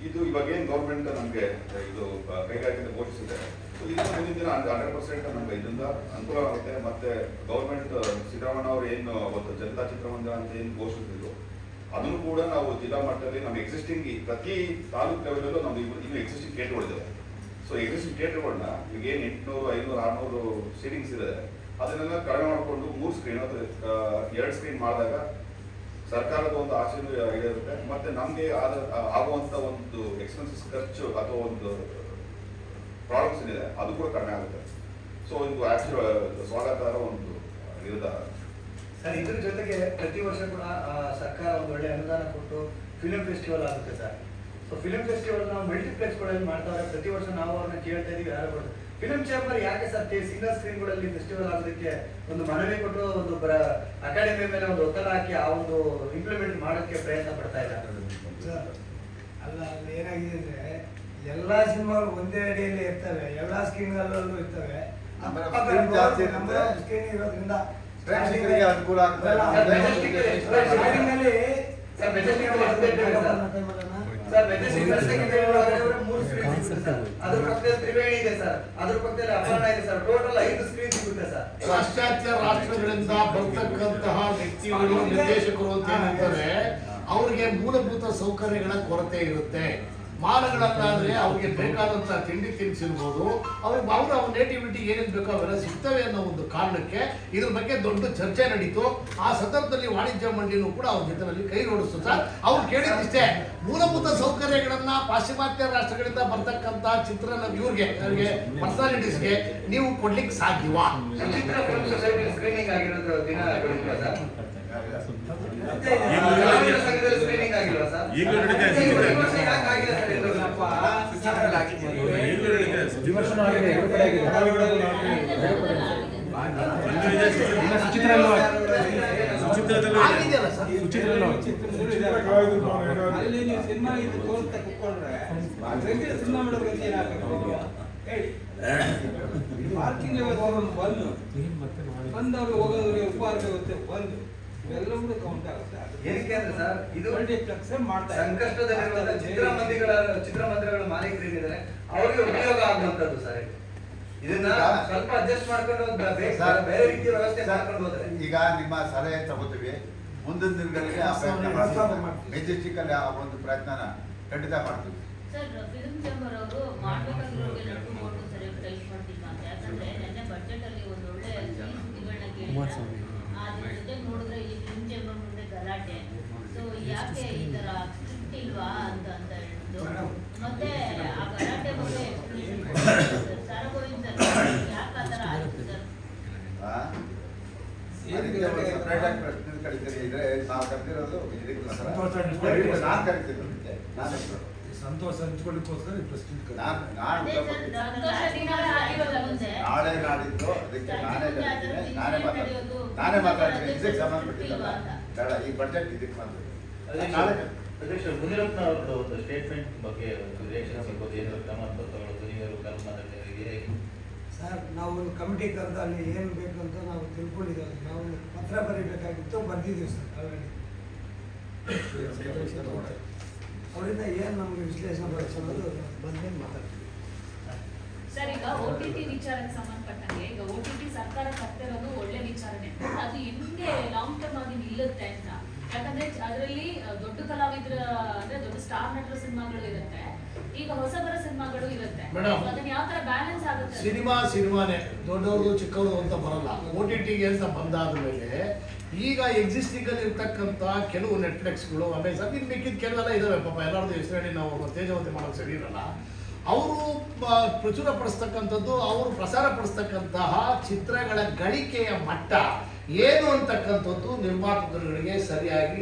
ಇದು ಇವಾಗ ಏನ್ ಗೌರ್ಮೆಂಟ್ ನಮ್ಗೆ ಇದು ಕೈಗಾರಿಕೆ ಘೋಷಿಸಿದೆ, ಸೊ ಇದು ಮುಂದಿನ ದಿನ 100% ನಮ್ಗೆ ಇದರಿಂದ ಅನುಕೂಲ ಆಗುತ್ತೆ. ಮತ್ತೆ ಗೌರ್ಮೆಂಟ್ ಸಿದ್ದರಾಮಯ್ಯ ಅವರು ಏನು ಅವತ್ತು ಜನತಾ ಚಿತ್ರಮಂದಿರ ಅಂತ ಏನು ಘೋಷಿಸಿದ್ರು ಅದನ್ನು ಕೂಡ ನಾವು ಜಿಲ್ಲಾ ಮಟ್ಟದಲ್ಲಿ ನಮ್ಮ ಎಕ್ಸಿಸ್ಟಿಂಗ್ ಪ್ರತಿ ತಾಲೂಕು ಲೆವೆಲಲ್ಲೂ ನಮ್ದು ಇನ್ನು ಎಕ್ಸಿಸ್ಟಿಂಗ್ ಥಿಯೇಟರ್ಗಳಿದೆ. ಸೊ ಎಕ್ಸಿಸ್ಟಿಂಗ್ ಥಿಯೇಟರ್ಗಳನ್ನ ಈಗ ಏನು 800, 500, 600 ಸೀಟಿಂಗ್ಸ್ ಇದೆ ಅದನ್ನೆಲ್ಲ ಕಡಿಮೆ ಮಾಡಿಕೊಂಡು 3 ಸ್ಕ್ರೀನ್ ಅಥವಾ 2 ಸ್ಕ್ರೀನ್ ಮಾಡಿದಾಗ ಸರ್ಕಾರದ ಒಂದು ಆಸೆನೂ ಇರುತ್ತೆ. ಮತ್ತೆ ನಮಗೆ ಆಗುವಂತ ಒಂದು ಎಕ್ಸ್ಪೆನ್ಸಸ್ ಖರ್ಚು ಅಥವಾ ಒಂದು ಪ್ರಾಬ್ಲಮ್ಸ್ ಏನಿದೆ ಅದು ಕೂಡ ಕಡಿಮೆ ಆಗುತ್ತೆ. ಸೊ ಇದು ಆಕ್ಚುಲ್ ಸ್ವಾಗತಾರ್ಹ ಒಂದು ನಿರ್ಧಾರ ಸರ್. ಇದ್ರ ಜೊತೆಗೆ ಪ್ರತಿ ವರ್ಷ ಕೂಡ ಸರ್ಕಾರ ಒಂದು ಒಳ್ಳೆ ಅನುದಾನ ಕೊಟ್ಟು ಫಿಲ್ಮ್ ಫೆಸ್ಟಿವಲ್ ಆಗುತ್ತೆ ಸರ್. ಸೊ ಫಿಲ್ಮ್ ಫೆಸ್ಟಿವಲ್ ನಾವು ಮಲ್ಟಿಪ್ಲೆಕ್ಸ್ಗಳಲ್ಲಿ ಮಾಡ್ತಾರೆ. ಪ್ರತಿ ವರ್ಷ ನಾವು ಅವ್ರನ್ನ ಕೇಳ್ತಾ ಇದೀವಿ, ಯಾರು ಕೊಡ್ತಾರೆ ಫಿಲ್ಮ್ ಚೇಂಬರ್ ಯಾಕೆ ಸರ್ ಸಿಂಗಲ್ ಸ್ಕ್ರೀನ್ಗಳಲ್ಲಿ ಫೆಸ್ಟಿವಲ್ ಆಗೋದಕ್ಕೆ ಒಂದು ಮನವಿ ಕೊಟ್ಟು ಒಂದು ಅಕಾಡೆಮಿ ಮೇಲೆ ಒಂದು ಒತ್ತಡ ಹಾಕಿ ಆ ಒಂದು ಇಂಪ್ಲಿಮೆಂಟ್ ಮಾಡೋಕ್ಕೆ ಪ್ರಯತ್ನ ಪಡ್ತಾ ಇದ್ದಾರೆ. ಅಲ್ಲ ಅಲ್ಲಿ ಏನಾಗಿದೆ ಅಂದ್ರೆ ಎಲ್ಲಾ ಸಿನಿಮಾಗಳು ಒಂದೇ ಅಡಿಯಲ್ಲಿ ಇರ್ತವೆ, ಎಲ್ಲಾ ಸ್ಕ್ರೀನ್ಗಳಲ್ಲೂ ಇರ್ತವೆ. ಸ್ಕ್ರೀನ್ ಇರೋದ್ರಿಂದ ಪ್ರೇಕ್ಷಕರಿಗೆ ಅನುಕೂಲ ಆಗ್ತದೆ. ಸರ್ ಮೆಜೆಸ್ಟಿಕ್ ರಸ್ತೆಗೆ 3 ಸ್ಕ್ರೀನ್ ಸಿಗುತ್ತೆ ಸರ್. ಅದ್ರ ಪಕ್ಕದಲ್ಲಿ ತ್ರಿವೇಣಿ ಇದೆ ಸರ್, ಅದ್ರ ಪಕ್ಕದಲ್ಲಿ ಅಪರ್ಣ ಇದೆ ಸರ್. ಟೋಟಲ್ 5 ಸ್ಕ್ರೀನ್ ಸಿಗುತ್ತೆ ಸರ್. ಪಾಶ್ಚಾತ್ಯ ರಾಷ್ಟ್ರಗಳಿಂದ ಬರ್ತಕ್ಕಂತಹ ವ್ಯಕ್ತಿಗಳು ನಿರ್ದೇಶಕರು ಅಂತ ಏನಿರ್ತಾರೆ ಅವ್ರಿಗೆ ಮೂಲಭೂತ ಸೌಕರ್ಯಗಳ ಕೊರತೆ ಇರುತ್ತೆ. ಮಾನಗಳಲ್ಲಾದ್ರೆ ಅವ್ರಿಗೆ ಬೇಕಾದಂತ ತಿಂಡಿ ತಿನಿಸಿರ್ಬೋದು, ಅವ್ರಿಗೆ ಅವ್ರ ನೇಟಿವಿಟಿ ಏನೇನು ಬೇಕೋ ಅವೆಲ್ಲ ಸಿಗ್ತವೆ ಅನ್ನೋ ಒಂದು ಕಾರಣಕ್ಕೆ ಇದ್ರ ಬಗ್ಗೆ ದೊಡ್ಡ ಚರ್ಚೆ ನಡೀತು. ಆ ಸಂದರ್ಭದಲ್ಲಿ ವಾಣಿಜ್ಯ ಮಂಡಳಿನೂ ಕೂಡ ಅವ್ರ ಜೊತೆಯಲ್ಲಿ ಕೈ ಜೋಡಿಸ್ತು ಸರ್. ಅವ್ರು ಕೇಳಿದಿಷ್ಟೇ, ಮೂಲಭೂತ ಸೌಕರ್ಯಗಳನ್ನ ಪಾಶ್ಚಿಮಾತ್ಯ ರಾಷ್ಟ್ರಗಳಿಂದ ಬರ್ತಕ್ಕಂತ ಇವ್ರಿಗೆ ಪರ್ಸನಾಲಿಟೀಸ್ಗೆ ನೀವು ಕೊಡ್ಲಿಕ್ಕೆ ಸಾಧ್ಯವಾ? ಚಿತ್ರ ಫಿಲ್ಮ್ ಸೊಸೈಟಿ ಸ್ಕ್ರೀನಿಂಗ್ ಆಗಿರೋದು ದಿನ ಸ್ಕ್ರೀನಿಂಗ್ ಆಗಿಲ್ವಾ ಸರ್? ಸಿನಿಮಾ ಇದು ತೋರಿಸ್ತಾ ಕುತ್ಕೊಂಡ್ರೆ ಸಿನಿಮಾ ಮಾಡೋದು ಪಾರ್ಕಿಂಗ್ ಬಂದು ಬಂದವರು ಹೋಗೋದ್ರೆ ಉಪಹಾರ ವ್ಯವಸ್ಥೆ ಬಂದು ಎಲ್ಲವೂ ಕೂಡ ಕೌಂಟ್ ಆಗುತ್ತೆ. ಏನಕ್ಕೆ ಅಂದ್ರೆ ಸರ್ ಇದು ಮಲ್ಟಿಪ್ಲೆಕ್ಸ್ ಮಾಡ್ತಾರೆ. ಸಂಕಷ್ಟದಲ್ಲಿರುವಂತ ಚಿತ್ರಮಂದಿರಗಳ ಮಾಲೀಕರು ಏನಿದ್ದಾರೆ ಅವರಿಗೆ ಉಪಯೋಗ ಆಗುವಂತದ್ದು ಸರ್. ಇದನ್ನ ಸ್ವಲ್ಪ ಅಡ್ಜಸ್ಟ್ ಮಾಡ್ಕೊಂಡು ಬೇರೆ ರೀತಿಯ ವ್ಯವಸ್ಥೆ ಮಾಡ್ಕೊಂಡು ಹೋದ್ರೆ ಈಗ ನಿಮ್ಮ ಸಲಹೆ ತಗೋತೀವಿ. ಮುಂದಿನ ದಿನಗಳಿಗೆ ಆ ಪ್ರಯತ್ನ ಮಾಡ್ತೀವಿ. ಮೆಜೆಸ್ಟಿಕ್ ಅಲ್ಲಿ ಆ ಒಂದು ಪ್ರಯತ್ನನ ಖಂಡಿತ ಮಾಡ್ತೀವಿ ಸರ್. ಫಿಲ್ಮ್ ಚೇಂಬರ್ ಅವರು ಮಾಡ್ಬೇಕಾಗಿರೋರಿಗೆ ನಡ್ಕೊಂಡು ಸರಿಯಾಗಿ ಟೈಪ್ ಮಾಡ್ತಿಲ್ಲ ಅಂತ. ಯಾಕಂದ್ರೆ ನೆನ್ನೆ ಬಜೆಟ್ ಅಲ್ಲಿ ಒಂದು ಒಳ್ಳೆ ಸುದ್ದಿಗಳನ್ನ ಕೇಳಿದ್ರೆ ಅದ್ರ ಜೊತೆಗೆ ನೋಡಿದ್ರೆ ಈ ಫಿಲ್ಮ್ ಚೇಂಬರ್ ಮುಂದೆ ಗಲಾಟೆ. ಸೊ ಯಾಕೆ ಈ ತರ ಸ್ಟ್ರಿಕ್ಟ್ ಇಲ್ವಾ ಅಂತ ಹೇಳಿದ್ದು. ಮತ್ತೆ ಆ ಗಲಾಟೆ ಬಗ್ಗೆ ಎಕ್ಸ್ಪ್ಲನೇಷನ್ ಸರ್ ಗೋವಿಂದ್ ಸರ್ ಯಾಕೆ ಆ ಥರ ಆಯ್ತು ಸರ್? ಸಪ್ರೇಟ್ ಆಗಿ ಪ್ರಶ್ನೆ ಕರೀತೀರಿ ಇದ್ರೆ ನಾವು ಕರೆದಿರೋದು ನಾನು ಕರಿತಿದ್ದೆ. ಸಂತೋಷ ಹಂಚ್ಕೊಳ್ಳಿಕ್ಕೋಸ್ಕರ ನಾಳೆ ನಾಡಿದ್ದು ಅದಕ್ಕೆ ನಾನೇ ಮಾತಾಡ್ತೀನಿ. ಇದಕ್ಕೆ ಸಂಬಂಧಪಟ್ಟಿಲ್ಲ ಬೇಡ, ಈ ಬಜೆಟ್ ಇದಕ್ಕೆ ಮಾತಾಡ್ತೀನಿ. ಅಧ್ಯಕ್ಷ ಮುನಿರತ್ನ ಅವರ ಒಂದು ಸ್ಟೇಟ್ಮೆಂಟ್ ಬಗ್ಗೆ ರಿಯಾಕ್ಷನ್ ಸಿಗ್ಬೋದು, ಏನಾದ್ರು ಕ್ರಮ ತಗೊಳ್ಳೋದು, ನೀವೇನು ಕ್ರಮ ಮಾತಾಡ್ತೀರಿ? ಸರ್ ನಾವು ಒಂದು ಕಮಿಟಿ ಕರೆದು ಅಲ್ಲಿ ಏನು ಬೇಕು ಅಂತ ನಾವು ತಿಳ್ಕೊಂಡಿದ್ದೇವೆ. ನಾವು ಪತ್ರ ಬರೀಬೇಕಾಗಿತ್ತು, ಬರ್ದಿದ್ದೀವಿ ಸರ್ ಆಲ್ರೆಡಿ. ಅವರಿಂದ ಏನು ನಮಗೆ ವಿಶ್ಲೇಷಣೆ ಬರುತ್ತೆ ಅನ್ನೋದು ಬಂದ್ಮೇಲೆ ಮಾತಾಡ್ತೀವಿ ಸರ್. ಈಗ OTT ವಿಚಾರಕ್ಕೆ ಸಂಬಂಧಪಟ್ಟಂಗೆ ಈಗ OTT ಸರ್ಕಾರ ತರ್ತಿರೋದು ಒಳ್ಳೆ ವಿಚಾರನೆ. ಅದು ಹೆಂಗೆ ಲಾಂಗ್ ಟರ್ಮ್ ಆಗಿ ನಿಲ್ಲುತ್ತೆ ಅಂತ. ಯಾಕಂದ್ರೆ ಅದರಲ್ಲಿ ದೊಡ್ಡ ಕಲಾವಿದರ ಅಂದ್ರೆ ದೊಡ್ಡ ಸ್ಟಾರ್ ನಟರ ಸಿನಿಮಾಗಳು ಇರುತ್ತೆ, ಈಗ ಹೊಸಬರ ಸಿನಿಮಾಗಳು ಇರುತ್ತೆ. ಅದನ್ನ ಯಾವ ತರ ಬ್ಯಾಲೆನ್ಸ್ ಆಗುತ್ತೆ? ಸಿನಿಮಾನೇ ದೊಡ್ಡವರು ಚಿಕ್ಕವರು ಅಂತ ಬರಲ್ಲ. OTTಗೆ ಅಂತ ಬಂದಾದ ಮೇಲೆ ಈಗ ಎಕ್ಸಿಸ್ಟಿಂಗ್ ಅಲ್ಲಿ ಇರ್ತಕ್ಕಂಥ ಕೆಲವು ನೆಟ್ಫ್ಲಿಕ್ಸ್ಗಳು, ಅಮೆಝಾನ್, ಇನ್ನು ಮಿಕ್ಕಿದ ಕೆಲವೆಲ್ಲ ಇದಾವೆ. ಪಾಪ ಎಲ್ಲರದ್ದು ಹೆಸರು ಹೇಳಿ ನಾವು ತೇಜವಂತಿ ಮಾಡೋದು ಸರಿ ಇರಲ್ಲ. ಅವರು ಪ್ರಚುರ ಪಡಿಸ್ತಕ್ಕಂಥದ್ದು, ಅವರು ಪ್ರಸಾರ ಪಡಿಸ್ತಕ್ಕಂತಹ ಚಿತ್ರಗಳ ಗಳಿಕೆಯ ಮಟ್ಟ ಏನು ಅಂತಕ್ಕಂಥದ್ದು ನಿರ್ಮಾಪಕರುಗಳಿಗೆ ಸರಿಯಾಗಿ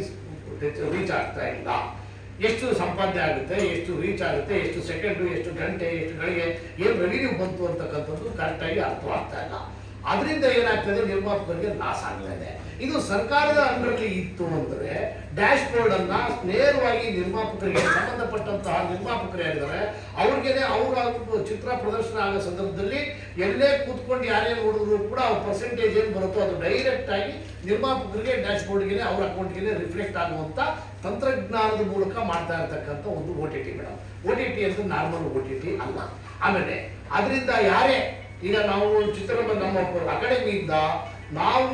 ರೀಚ್ ಆಗ್ತಾ ಇಲ್ಲ. ಎಷ್ಟು ಸಂಪಾದನೆ ಆಗುತ್ತೆ, ಎಷ್ಟು ರೀಚ್ ಆಗುತ್ತೆ, ಎಷ್ಟು ಸೆಕೆಂಡು, ಎಷ್ಟು ಗಂಟೆ, ಎಷ್ಟು ಗಳಿಗೆ ಏನು ರೆವಿನ್ಯೂ ಬಂತು ಅಂತಕ್ಕಂಥದ್ದು ಕರೆಕ್ಟಾಗಿ ಅರ್ಥವಾಗ್ತಾ ಇಲ್ಲ. ಅದರಿಂದ ಏನಾಗ್ತದೆ, ನಿರ್ಮಾಪಕರಿಗೆ ಲಾಸ್ ಆಗ್ತದೆ. ಇದು ಸರ್ಕಾರದ ಅಂಡರಲ್ಲಿ ಇತ್ತು ಅಂದರೆ ಡ್ಯಾಶ್ ಬೋರ್ಡ್ ಅನ್ನ ನೇರವಾಗಿ ನಿರ್ಮಾಪಕರಿಗೆ ಸಂಬಂಧಪಟ್ಟಂತಹ ನಿರ್ಮಾಪಕರು ಹೇಳಿದ್ದಾರೆ ಅವ್ರಿಗೇನೆ ಅವರ ಚಿತ್ರ ಪ್ರದರ್ಶನ ಆಗೋ ಸಂದರ್ಭದಲ್ಲಿ ಎಲ್ಲೇ ಕೂತ್ಕೊಂಡು ಯಾರೇ ನೋಡಿದ್ರು ಕೂಡ ಅವ್ರ ಪರ್ಸೆಂಟೇಜ್ ಏನು ಬರುತ್ತೋ ಅದು ಡೈರೆಕ್ಟ್ ಆಗಿ ನಿರ್ಮಾಪಕರಿಗೆ ಡ್ಯಾಶ್ ಬೋರ್ಡ್ಗೆ ಅವ್ರ ಅಕೌಂಟ್ಗೆ ರಿಫ್ಲೆಕ್ಟ್ ಆಗುವಂತ ತಂತ್ರಜ್ಞಾನದ ಮೂಲಕ ಮಾಡ್ತಾ ಇರತಕ್ಕಂಥ ಒಂದು OTT ಮೇಡಮ್. OTT ಅಂದ್ರೆ ನಾರ್ಮಲ್ OTT ಅಲ್ಲ. ಆಮೇಲೆ ಅದರಿಂದ ಯಾರೇ ಈಗ ನಾವು ಚಿತ್ರರಂಗ ನಮ್ಮ ಅಕಾಡೆಮಿಯಿಂದ ನಾವು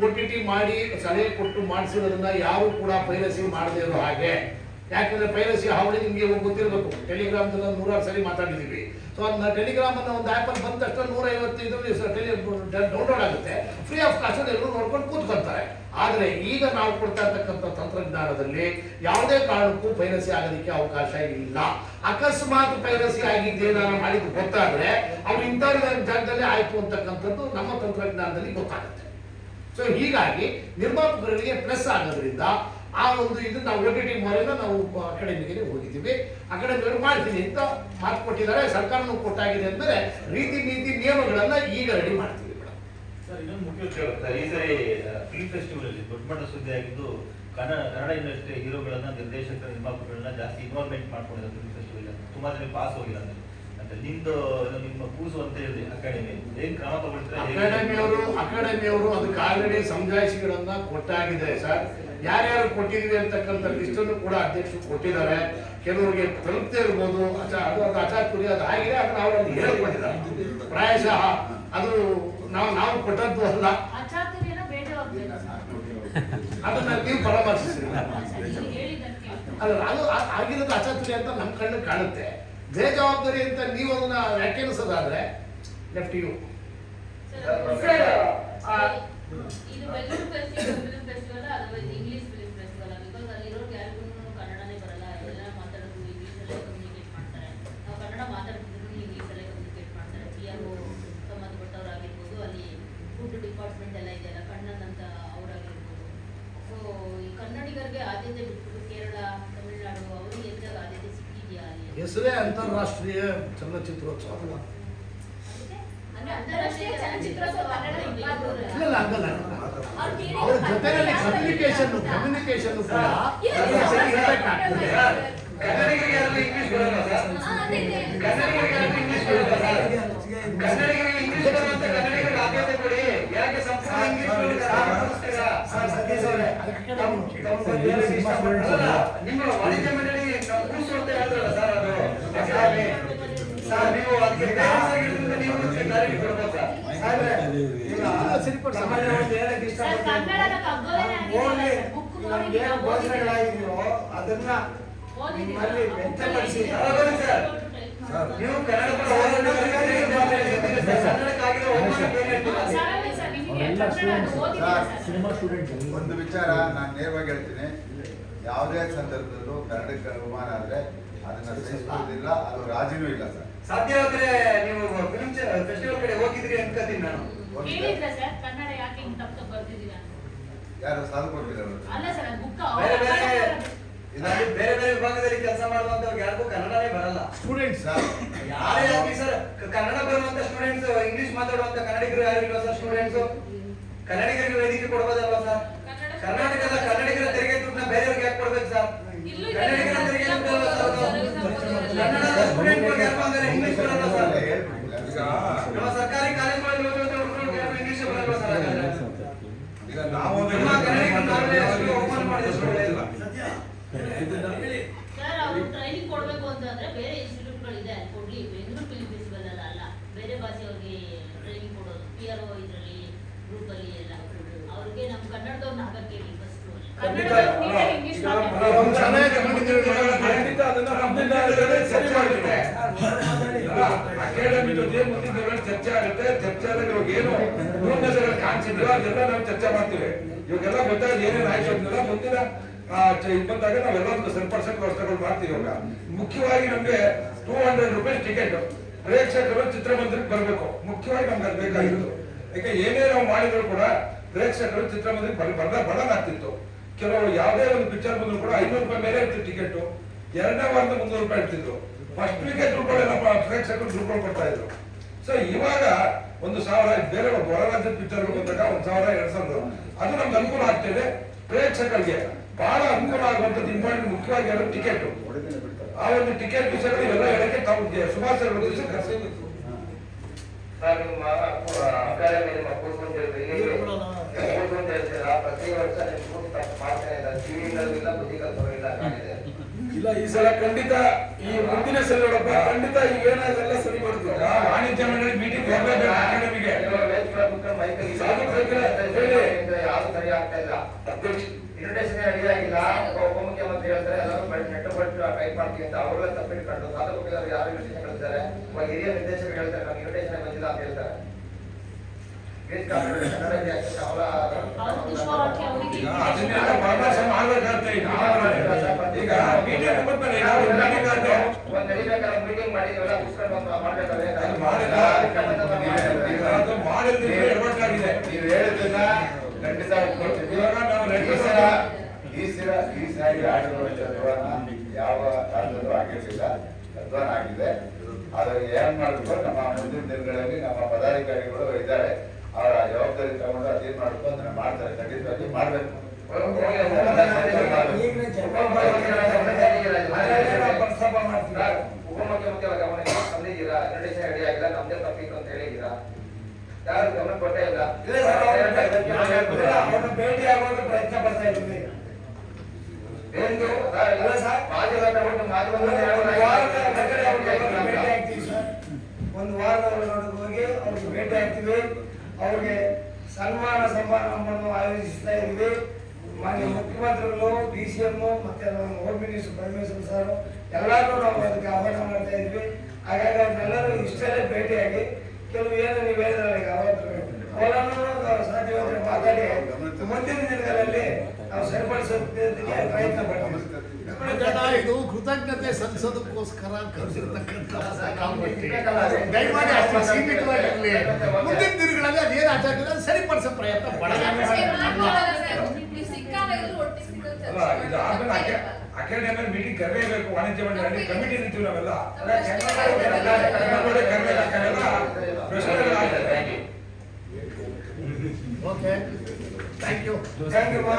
OTT ಮಾಡಿ ಸಲಹೆ ಕೊಟ್ಟು ಮಾಡಿಸಿರೋದನ್ನ ಯಾರು ಕೂಡ ಪೈರಸಿ ಮಾಡದೇ ಇರೋ ಹಾಗೆ. ಯಾಕಂದ್ರೆ ಪೈರಸಿ ಹಾವಳಿ ನಿಮಗೆ ಗೊತ್ತಿರಬೇಕು, ಟೆಲಿಗ್ರಾಮ್ದಲ್ಲ 100 ಸರಿ ಮಾತಾಡಿದ್ದೀವಿ. ಸೊ ಅದನ್ನ ಟೆಲಿಗ್ರಾಮ್ ಅನ್ನ ಒಂದು ಆ್ಯಪಲ್ಲಿ ಬಂದ ತಕ್ಷಣ 150 ಡೌನ್ಲೋಡ್ ಆಗುತ್ತೆ, ಫ್ರೀ ಆಫ್ ಕಾಸ್ಟ್ ಎಲ್ಲರೂ ನೋಡ್ಕೊಂಡು ಕೂತ್ಕೊಳ್ತಾರೆ. ಆದರೆ ಈಗ ನಾವು ಕೊಡ್ತಾ ಇರ್ತಕ್ಕಂಥ ತಂತ್ರಜ್ಞಾನದಲ್ಲಿ ಯಾವುದೇ ಕಾರಣಕ್ಕೂ ಪೈರಸಿ ಆಗೋದಕ್ಕೆ ಅವಕಾಶ ಇಲ್ಲ. ಅಕಸ್ಮಾತ್ ಪೈರಸಿ ಆಗಿದ್ದೇನಾದ್ರು ಮಾಡಿದ್ದು ಗೊತ್ತಾದ್ರೆ ಅವ್ರು ಇಂಥವ್ರ ಜಾಗದಲ್ಲೇ ಆಯ್ತು ಅಂತಕ್ಕಂಥದ್ದು ನಮ್ಮ ತಂತ್ರಜ್ಞಾನದಲ್ಲಿ ಗೊತ್ತಾಗುತ್ತೆ. ಸೊ ಹೀಗಾಗಿ ನಿರ್ಮಾಪಕರಿಗೆ ಪ್ಲಸ್ ಆಗೋದ್ರಿಂದ ಆ ಒಂದು ಇದು ನಾವು OTT ಮೊರೆನ ನಾವು ಅಕಾಡೆಮಿಗೆ ಹೋಗಿದ್ದೀವಿ. ಅಕಾಡೆಮಿಯವರು ಮಾಡ್ತೀನಿ ಅಂತ ಮಾತು ಕೊಟ್ಟಿದ್ದಾರೆ, ಸರ್ಕಾರನೂ ಕೊಟ್ಟಾಗಿದೆ ಅಂದ್ರೆ ರೀತಿ ನೀತಿ ನಿಯಮಗಳನ್ನ ಈಗ ರೆಡಿ ಮಾಡ್ತೀವಿ. ಸರ್ ಇನ್ನೊಂದು ಮುಖ್ಯ ವಿಷಯ ಸರ್, ಈ ಸರಿ ಫಿಲ್ಮ್ ಫೆಸ್ಟಿವಲ್ ಅಲ್ಲಿ ದೊಡ್ಡ ಮಟ್ಟ ಸುದ್ದಿ ಆಗಿದ್ದು ಕನ್ನಡ ಇಂಡಸ್ಟ್ರಿ ಹೀರೋಗಳನ್ನ, ನಿರ್ದೇಶಕರ, ನಿರ್ಮಾಪಕಗಳನ್ನ ಜಾಸ್ತಿ ಇನ್ವಾಲ್ವ್ಮೆಂಟ್ ಮಾಡ್ಕೊಂಡಿದ್ದಾರೆ ಫಿಲ್ಮ್ ಫೆಸ್ಟಿವಲ್. ತುಂಬಾ ಜನ ಪಾಸ್ ಹೋಗಿಲ್ಲ ಅಂತ ನಿಮ್ದು ನಿಮ್ಮ ಕೂಸು ಅಂತ ಹೇಳಿ ಅಕಾಡೆಮಿ ಏನ್ ಕ್ರಮ ತಗೊಳ್ತಾರೆ? ಅಕಾಡೆಮಿಯವರು ಅದಕ್ಕೆ ಆಲ್ರೆಡಿ ಸಮಜಾಯಿಷಿಗಳನ್ನ ಕೊಟ್ಟಾಗಿದೆ ಸರ್. ಯಾರ್ಯಾರು ಕೊಟ್ಟಿದ್ವಿ ಅಂತಕ್ಕಂಥ ಲಿಸ್ಟನ್ನು ಕೂಡ ಅಧ್ಯಕ್ಷರು ಕೊಟ್ಟಿದ್ದಾರೆ. ಕೆಲವರಿಗೆ ತಲುಪದೇ ಇರ್ಬೋದು, ಅದು ಅಚಾತುರ್ಯ ಅದು ಆಗಿದೆ, ಅದನ್ನ ಅವರಲ್ಲಿ ಹೇಳ್ಕೊಟ್ಟಿದ್ದಾರೆ. ಪ್ರಾಯಶಃ ಅದು ನಾವು ಕೊಟ್ಟದ್ದು ಅಲ್ಲ, ಅದನ್ನ ನೀವು ಪರಾಮರ್ಶಿಸಿಲ್ಲ. ಅಲ್ಲ, ಅದು ಆಗಿರೋದು ಅಚಾತುರ್ಯ ಅಂತ ನಮ್ಮ ಕಣ್ಣು ಕಾಣುತ್ತೆ. ಬೇಜವಾಬ್ದಾರಿ ಅಂತ ನೀವು ಅದನ್ನ ವ್ಯಾಖ್ಯಾನಿಸೋದಾದ್ರೆ ಲೆಫ್ಟ್ ಯು. ಇದು Bengaluru film festival otherwise English film festival because ಅಲ್ಲಿರೋರ್ಗೆ ಯಾರಿಗೂ ಕನ್ನಡನೇ ಬರಲ್ಲ, ಎಲ್ಲ ಮಾತಾಡೋದು ಇಂಗ್ಲೀಷಲ್ಲೇ ಕಮ್ಯುನಿಕೇಟ್ ಮಾಡ್ತಾರೆ. ನಾವು ಕನ್ನಡ ಮಾತಾಡ್ತಿದ್ರು ಇಂಗ್ಲೀಷಲ್ಲೇ ಕಮ್ಯುನಿಕೇಟ್ ಮಾಡ್ತಾರೆ. PRO ಸಂಬಂಧಪಟ್ಟವರಾಗಿರ್ಬೋದು, ಅಲ್ಲಿ ಫುಡ್ ಡಿಪಾರ್ಟ್ಮೆಂಟ್ ಎಲ್ಲ ಇದೆಯಲ್ಲ ಕಣ್ಣನಂತ ಅವರಾಗಿರ್ಬೋದು. ಸೊ ಈ ಕನ್ನಡಿಗರಿಗೆ ಆದ್ಯತೆ ಬಿಟ್ಬಿಟ್ಟು ಕೇರಳ, ತಮಿಳುನಾಡು ಅವರಿಗೆ ಹೆಚ್ಚಾಗ ಆದ್ಯತೆ ಸಿಕ್ಕಿದೆಯಾ? ಅಲ್ಲಿ ಹೆಸರೇ ಅಂತಾರಾಷ್ಟ್ರೀಯ ಚಲನಚಿತ್ರೋತ್ಸವ. ಅಂತಾರಾಷ್ಟ್ರೀಯ ಚಲನಚಿತ್ರೋತ್ಸವ ಕನ್ನಡ ಇಲ್ಲ ಹಂಗಲ್ಲ, ಅವ್ರ ಜೊತೆಯಲ್ಲಿ ಕಮ್ಯುನಿಕೇಶನ್ ಕೂಡ ಇರಬೇಕಾಗ್ತದೆ. ಕನ್ನಡಿಗರಿಗೆ ಇಂಗ್ಲಿಷ್ ಬರಲ್ಲ ಸರ್, ಕನ್ನಡಿಗರಿಗೆ ಇಂಗ್ಲಿಷ್ ಬರಲ್ಲ ಸರ್, ಕನ್ನಡಿಗರಿಗೆ ಇಂಗ್ಲಿಷ್ ಬರುವಂತ ಕನ್ನಡಿಗರಿಗೆ ಆದ್ಯತೆ ಕೊಡಿ. ಯಾಕೆ ಸಂಪೂರ್ಣ ಇಂಗ್ಲಿಷ್ ನಿಮ್ಮ ವಾಣಿಜ್ಯ ಮಂಡಳಿ ಕೂಸು ಅಂತ ಹೇಳಿದ್ರಲ್ಲ ಸರ್, ಅದು ಸರ್ ನೀವು ಅದಕ್ಕೆ ನೀವು ಕ್ಲಾರಿಟಿ ಕೊಡ್ಬೋದು ಸರ್. ಘೋಷಣೆಗಳಾಗಿದೆಯೋ ಅದನ್ನ ನಿಮ್ಮಲ್ಲಿ ವ್ಯಕ್ತಪಡಿಸಿ. ನೀವು ಕನ್ನಡ ಒಂದು ವಿಚಾರ ನಾನು ನೇರವಾಗಿ ಹೇಳ್ತೀನಿ, ಯಾವುದೇ ಸಂದರ್ಭದಲ್ಲೂ ಕನ್ನಡಕ್ಕೆ ಅವಮಾನ ಆದ್ರೆ ಅದನ್ನ ಸಹಿಸೋದಿಲ್ಲ, ಅದು ರಾಜಿನೂ ಇಲ್ಲ ಸರ್. ಸಾಧ್ಯವಾದ್ರೆ ನೀವು ಫಿಲ್ಮ್ ಫೆಸ್ಟಿವಲ್ ಕಡೆ ಹೋಗಿದ್ರಿ ಅನ್ಕೋತೀನಿ ನಾನು. ಕನ್ನಡ ಯಾಕೆ ತಪ್ಪು ಬರ್ತಿದ್ದೀರಾ? ಯಾರು ಸಾಲು ಕೊಟ್ಟಿದ್ದಾರೆ? ಅಲ್ಲ ಸರ್, ಬುಕ್ ಬೇರೆ ಬೇರೆ ವಿಭಾಗದಲ್ಲಿ ಕೆಲಸ ಮಾಡುವಂತವ್ರಿಗೆ ಯಾರಿಗೂ ಕನ್ನಡನೇ ಬರಲ್ಲ. ಸ್ಟೂಡೆಂಟ್ಸ್ ಯಾರೇ ಆಗಲಿ ಸರ್, ಕನ್ನಡ ಬರುವಂತ ಸ್ಟೂಡೆಂಟ್ಸ್, ಇಂಗ್ಲಿಷ್ ಮಾತಾಡುವಂತ ಕನ್ನಡಿಗರು ಯಾರು ಇಲ್ವಾ ಸರ್? ಸ್ಟೂಡೆಂಟ್ಸ್ ಕನ್ನಡಿಗರಿಗೆ ವೇದಿಕೆ ಕೊಡ್ಬೋದಲ್ವಾ ಸರ್? ಕರ್ನಾಟಕದ ಕನ್ನಡಿಗರ ತೆರಿಗೆ ದುಡ್ಡನ್ನ ಬೇರೆಯವ್ರಿಗೆ ಯಾಕೆ ಕೊಡ್ಬೇಕು ಸರ್? ಕನ್ನಡಿಗರ ತೆರಿಗೆ ದುಡ್ಡಲ್ವಾ ಸರ್? ಕನ್ನಡದ ಸ್ಟೂಡೆಂಟ್ಗಳಿಗೆ ಯಾರು ಅಂದ್ರೆ ಇಂಗ್ಲಿಷ್ ಬರಲ್ಲ ಸರ್. ನಮ್ಮ ಸರ್ಕಾರಿ ಕಾಲೇಜುಗಳಲ್ಲಿ ಓದುವಂತ ಇಂಗ್ಲಿಷ್ ಬರಲ್ವಾ ಸರ್? ಈಗ ನಾವು ಅವಮಾನ ಮಾಡಿದಷ್ಟು ಒಳ್ಳೆಯದಿಲ್ಲ ಸರ್. ಅವರು ಟ್ರೈನಿಂಗ್ ಕೊಡ್ಬೇಕು ಅಂತಂದ್ರೆ ಬೇರೆ ಇನ್ಸ್ಟಿಟ್ಯೂಟ್ಗಳಿದೆ, ಕೊಡ್ಲಿ. ಬೆಂಗಳೂರು ಫಿಲ್ಮ್ ಫೆಸ್ಟಿವಲ್ ಅಲ್ಲ, ಬೇರೆ ಭಾಷೆಯವ್ರಿಗೆ ಟ್ರೈನಿಂಗ್ ಕೊಡೋದು PRO ಇದರಲ್ಲಿ ಗ್ರೂಪ್ ಅಲ್ಲಿ ಎಲ್ಲ ಅವ್ರಿಗೆ ನಮ್ಮ ಕನ್ನಡದವ್ರನ್ನ ಹಾಕಕ್ಕೆ ಹೇಳಿ ಫಸ್ಟ್. ಅಕಾಡೆಮಿ ಜೊತೆ ಮುಂದಿನ ಚರ್ಚೆ ಆಗುತ್ತೆ. ಚರ್ಚೆ ಆದಾಗ ಇವಾಗ ಏನು ಕಾಣಿಸಿದ್ರು ಅದೆಲ್ಲ ನಾವು ಚರ್ಚೆ ಮಾಡ್ತೀವಿ. ಇವಾಗೆಲ್ಲ ಗೊತ್ತಾಗ ಏನೇನು ಆಯ್ತು ಅಂತೆಲ್ಲ ಮುಂದಿನ ಬಂದಾಗ ನಾವೆಲ್ಲ ಒಂದು ಸರಿಪಡಿಸಕ್ಕೆ ವ್ಯವಸ್ಥೆಗಳು ಮಾಡ್ತೀವಿ. ಇವಾಗ ಮುಖ್ಯವಾಗಿ ನಮ್ಗೆ 200 ರೂಪಾಯಿ ಟಿಕೆಟ್ ಪ್ರೇಕ್ಷಕರು ಚಿತ್ರಮಂದಿರಕ್ಕೆ ಬರಬೇಕು. ಮುಖ್ಯವಾಗಿ ನಮ್ಗೆ ಅದು ಬೇಕಾಗಿತ್ತು. ಯಾಕೆ ಏನೇ ನಾವು ಮಾಡಿದ್ರು ಕೂಡ ಪ್ರೇಕ್ಷಕರು ಚಿತ್ರಮಂದಿರಕ್ಕೆ ಬರಲಾಗ್ತಿತ್ತು. ಕೆಲವರು ಯಾವುದೇ ಒಂದು ಪಿಕ್ಚರ್ ಬಂದ್ರು ಕೂಡ 500 ರೂಪಾಯಿ ಮೇಲೆ ಇರ್ತಿತ್ತು ಟಿಕೆಟ್. ಎರಡನೇ ವಾರದ 300 ರೂಪಾಯಿ ಇರ್ತಿದ್ರು. ಫಸ್ಟ್ ವೀಕೆ ದುಡ್ಡುಗಳೆಲ್ಲ ಪ್ರೇಕ್ಷಕರು ದುಡ್ಡು ಕೊಡ್ತಾ ಇದ್ರು. ಸೊ ಇವಾಗ 1,000 ಬೇರೆ ಹೊರ ರಾಜ್ಯದ ಪಿಕ್ಚರ್ ಬಂದಾಗ 1,000 2,000 ಅದು ನಮ್ಗೆ ಅನುಕೂಲ ಆಗ್ತಿದೆ. ಪ್ರೇಕ್ಷಕರಿಗೆ ಬಹಳ ಅನುಕೂಲ ಆಗುವಂಥದ್ದು ಇಂಪಾರ್ಟೆಂಟ್ ಮುಖ್ಯವಾಗಿ ಅದು ಟಿಕೆಟ್. ಆ ಒಂದು ಟಿಕೆಟ್ ವಿಷಯಗಳು ಇವೆಲ್ಲ ಹೇಳಕ್ಕೆ ತಾವು ಶುಭಾಶಯಗಳು ಕರೆಸಬೇಕು. ಸರ್, ನಿಮ್ಮ ಅಕಾಡೆಮಿ ನಿಮ್ಮ ಕೂತ್ಕೊಂಡು ಹೇಳ್ತೀರಾ ಪ್ರತಿ ವರ್ಷ ನಿಮ್ಮ ತಪ್ಪು ಮಾಡ್ತಾ ಇದ್ದಾರೆ. ಟಿವಿಗಳಲ್ಲ ಬುದ್ಧಿಗಲ್ಲ ಆಗಿದೆ. ಇಲ್ಲ, ಈ ಸಲ ಖಂಡಿತ ಈ ಮುಂದಿನ ಸಲ ನೋಡಪ್ಪ, ಖಂಡಿತ ಈಗ ಏನಾಗಲ್ಲ ಸರಿ ಮಾಡ್ತೀವಿ. ವಾಣಿಜ್ಯ ಮಂಡಳಿ ಮೀಟಿಂಗ್ ಹೋಗಬೇಕು ಅಕಾಡೆಮಿಗೆ. ಯಾವ್ದು ಸರಿ ಆಗ್ತಾ ಇಲ್ಲ. ಇನ್ವಿಟೇಷನ್ ರೆಡಿ ಆಗಿಲ್ಲ. ಉಪಮುಖ್ಯಮಂತ್ರಿ ಹೇಳ್ತಾರೆ ಎಲ್ಲರೂ ನೆಟ್ಟು ಬಟ್ಟು ಟೈಪ್ ಮಾಡ್ತೀವಿ ಅಂತ ಅವ್ರಲ್ಲ ತಪ್ಪಿಟ್ಕೊಂಡು ಸಾಧಕರು ಯಾರು ಇನ್ವಿಟೇಷನ್ ಕಳಿಸ್ತಾರೆ. ಹಿರಿಯ ನಿರ್ದೇಶಕರು ಹೇಳ್ತಾರೆ ನಮ್ಗೆ ಇನ್ವಿಟೇಷನ್ ಬಂದಿಲ್ಲ ಅಂತ ಹೇಳ್ತಾರೆ. ಮೀಟಿಂಗ್ ಮಾಡಿ ನೀವು ಹೇಳಿದ್ದನ್ನ ಖಂಡಿತ ಈ ಸಾರಿ ಆಡಿರುವಂತ ಅಧ್ವಾನ ಯಾವ ಕಾಲದಲ್ಲೂ ಆಗಿರಲಿಲ್ಲ. ಅಧ್ವಾನ ಆಗಿದೆ. ಆದರೆ ಏನ್ ಮಾಡಬೇಕು, ನಮ್ಮ ಮುಂದಿನ ದಿನಗಳಲ್ಲಿ ನಮ್ಮ ಪದಾಧಿಕಾರಿಗಳು ಇದ್ದಾರೆ, ಅವರ ಜವಾಬ್ದಾರಿ ತಗೊಂಡು ಅದೇನ್ ಮಾಡಬೇಕು ಅದನ್ನ ಮಾಡ್ತಾರೆ. ಖಂಡಿತವಾಗಿ ಮಾಡ್ಬೇಕು. ಉಪಮುಖ್ಯಮಂತ್ರಿ ಗಮನ ತಂದಿದ್ದೀರಾ? ಇನ್ವಿಟೇಷನ್ ರೆಡಿ ಆಗಿಲ್ಲ, ನಮ್ದೇ ತಪ್ಪಿತ್ತು ಅಂತ ಹೇಳಿದ್ದೀರಾ? ಯಾರು ಗಮನ ಕೊಟ್ಟೇ ಇಲ್ಲ. ಭೇಟಿ ಆಗುವಾಗ ಪ್ರಯತ್ನ ಪಡ್ತಾ ಇದ್ದೀವಿ. ಒಂದು ವಾರದೊಳಗೆ ಹೋಗಿ ಅವ್ರಿಗೆ ಭೇಟಿ ಆಗ್ತೀವಿ. ಅವ್ರಿಗೆ ಸನ್ಮಾನ ಸಮಾರಂಭವನ್ನು ಆಯೋಜಿಸ್ತಾ ಇದ್ದೀವಿ. ಮಾನ್ಯ ಮುಖ್ಯಮಂತ್ರಿಗಳು, DCM ಮತ್ತೆ ಹೋಮ್ ಮಿನಿಸ್ಟರ್ ಪರಮೇಶ್ವರ್ ಸರ್ ಎಲ್ಲರೂ ನಾವು ಅದಕ್ಕೆ ಆಹ್ವಾನ ಮಾಡ್ತಾ ಇದ್ವಿ. ಹಾಗಾಗಿ ಅವ್ರನ್ನೆಲ್ಲರೂ ಇಷ್ಟಲ್ಲೇ ಭೇಟಿಯಾಗಿ ಕೆಲವು ಏನು ನೀವು ಹೇಳಿದ್ರೆ ಈಗ ಅವರನ್ನು ಸಾಧ್ಯವಾದ್ರೆ ಮಾತಾಡಿ ಮುಂದಿನ ದಿನಗಳಲ್ಲಿ ನಾವು ಸರಿಪಡಿಸೋದಕ್ಕೆ ಪ್ರಯತ್ನ ಪಡ್ತೀವಿ. ಇದು ಕೃತಜ್ಞತೆ ಸಲ್ಲಿಸೋದಕ್ಕೋಸ್ಕರ ಕರೆಸಿರ್ತಕ್ಕಂಥ ದಯಮಾಡಿ ಅಷ್ಟು ಸೀಮಿತವಾಗಿರಲಿ. ಮುಂದಿನ ದಿನಗಳಲ್ಲಿ ಅದೇನು ಆಚಾರ ಸರಿಪಡಿಸೋ ಪ್ರಯತ್ನ ಅಕಾಡೆಮಿ ಮೀಟಿಂಗ್ ಕರೆಯಬೇಕು. ವಾಣಿಜ್ಯ ಮಂಡಳಿ ಕಮಿಟಿ ನಿಂತೀವಿ ನಾವೆಲ್ಲ. Okay, thank you.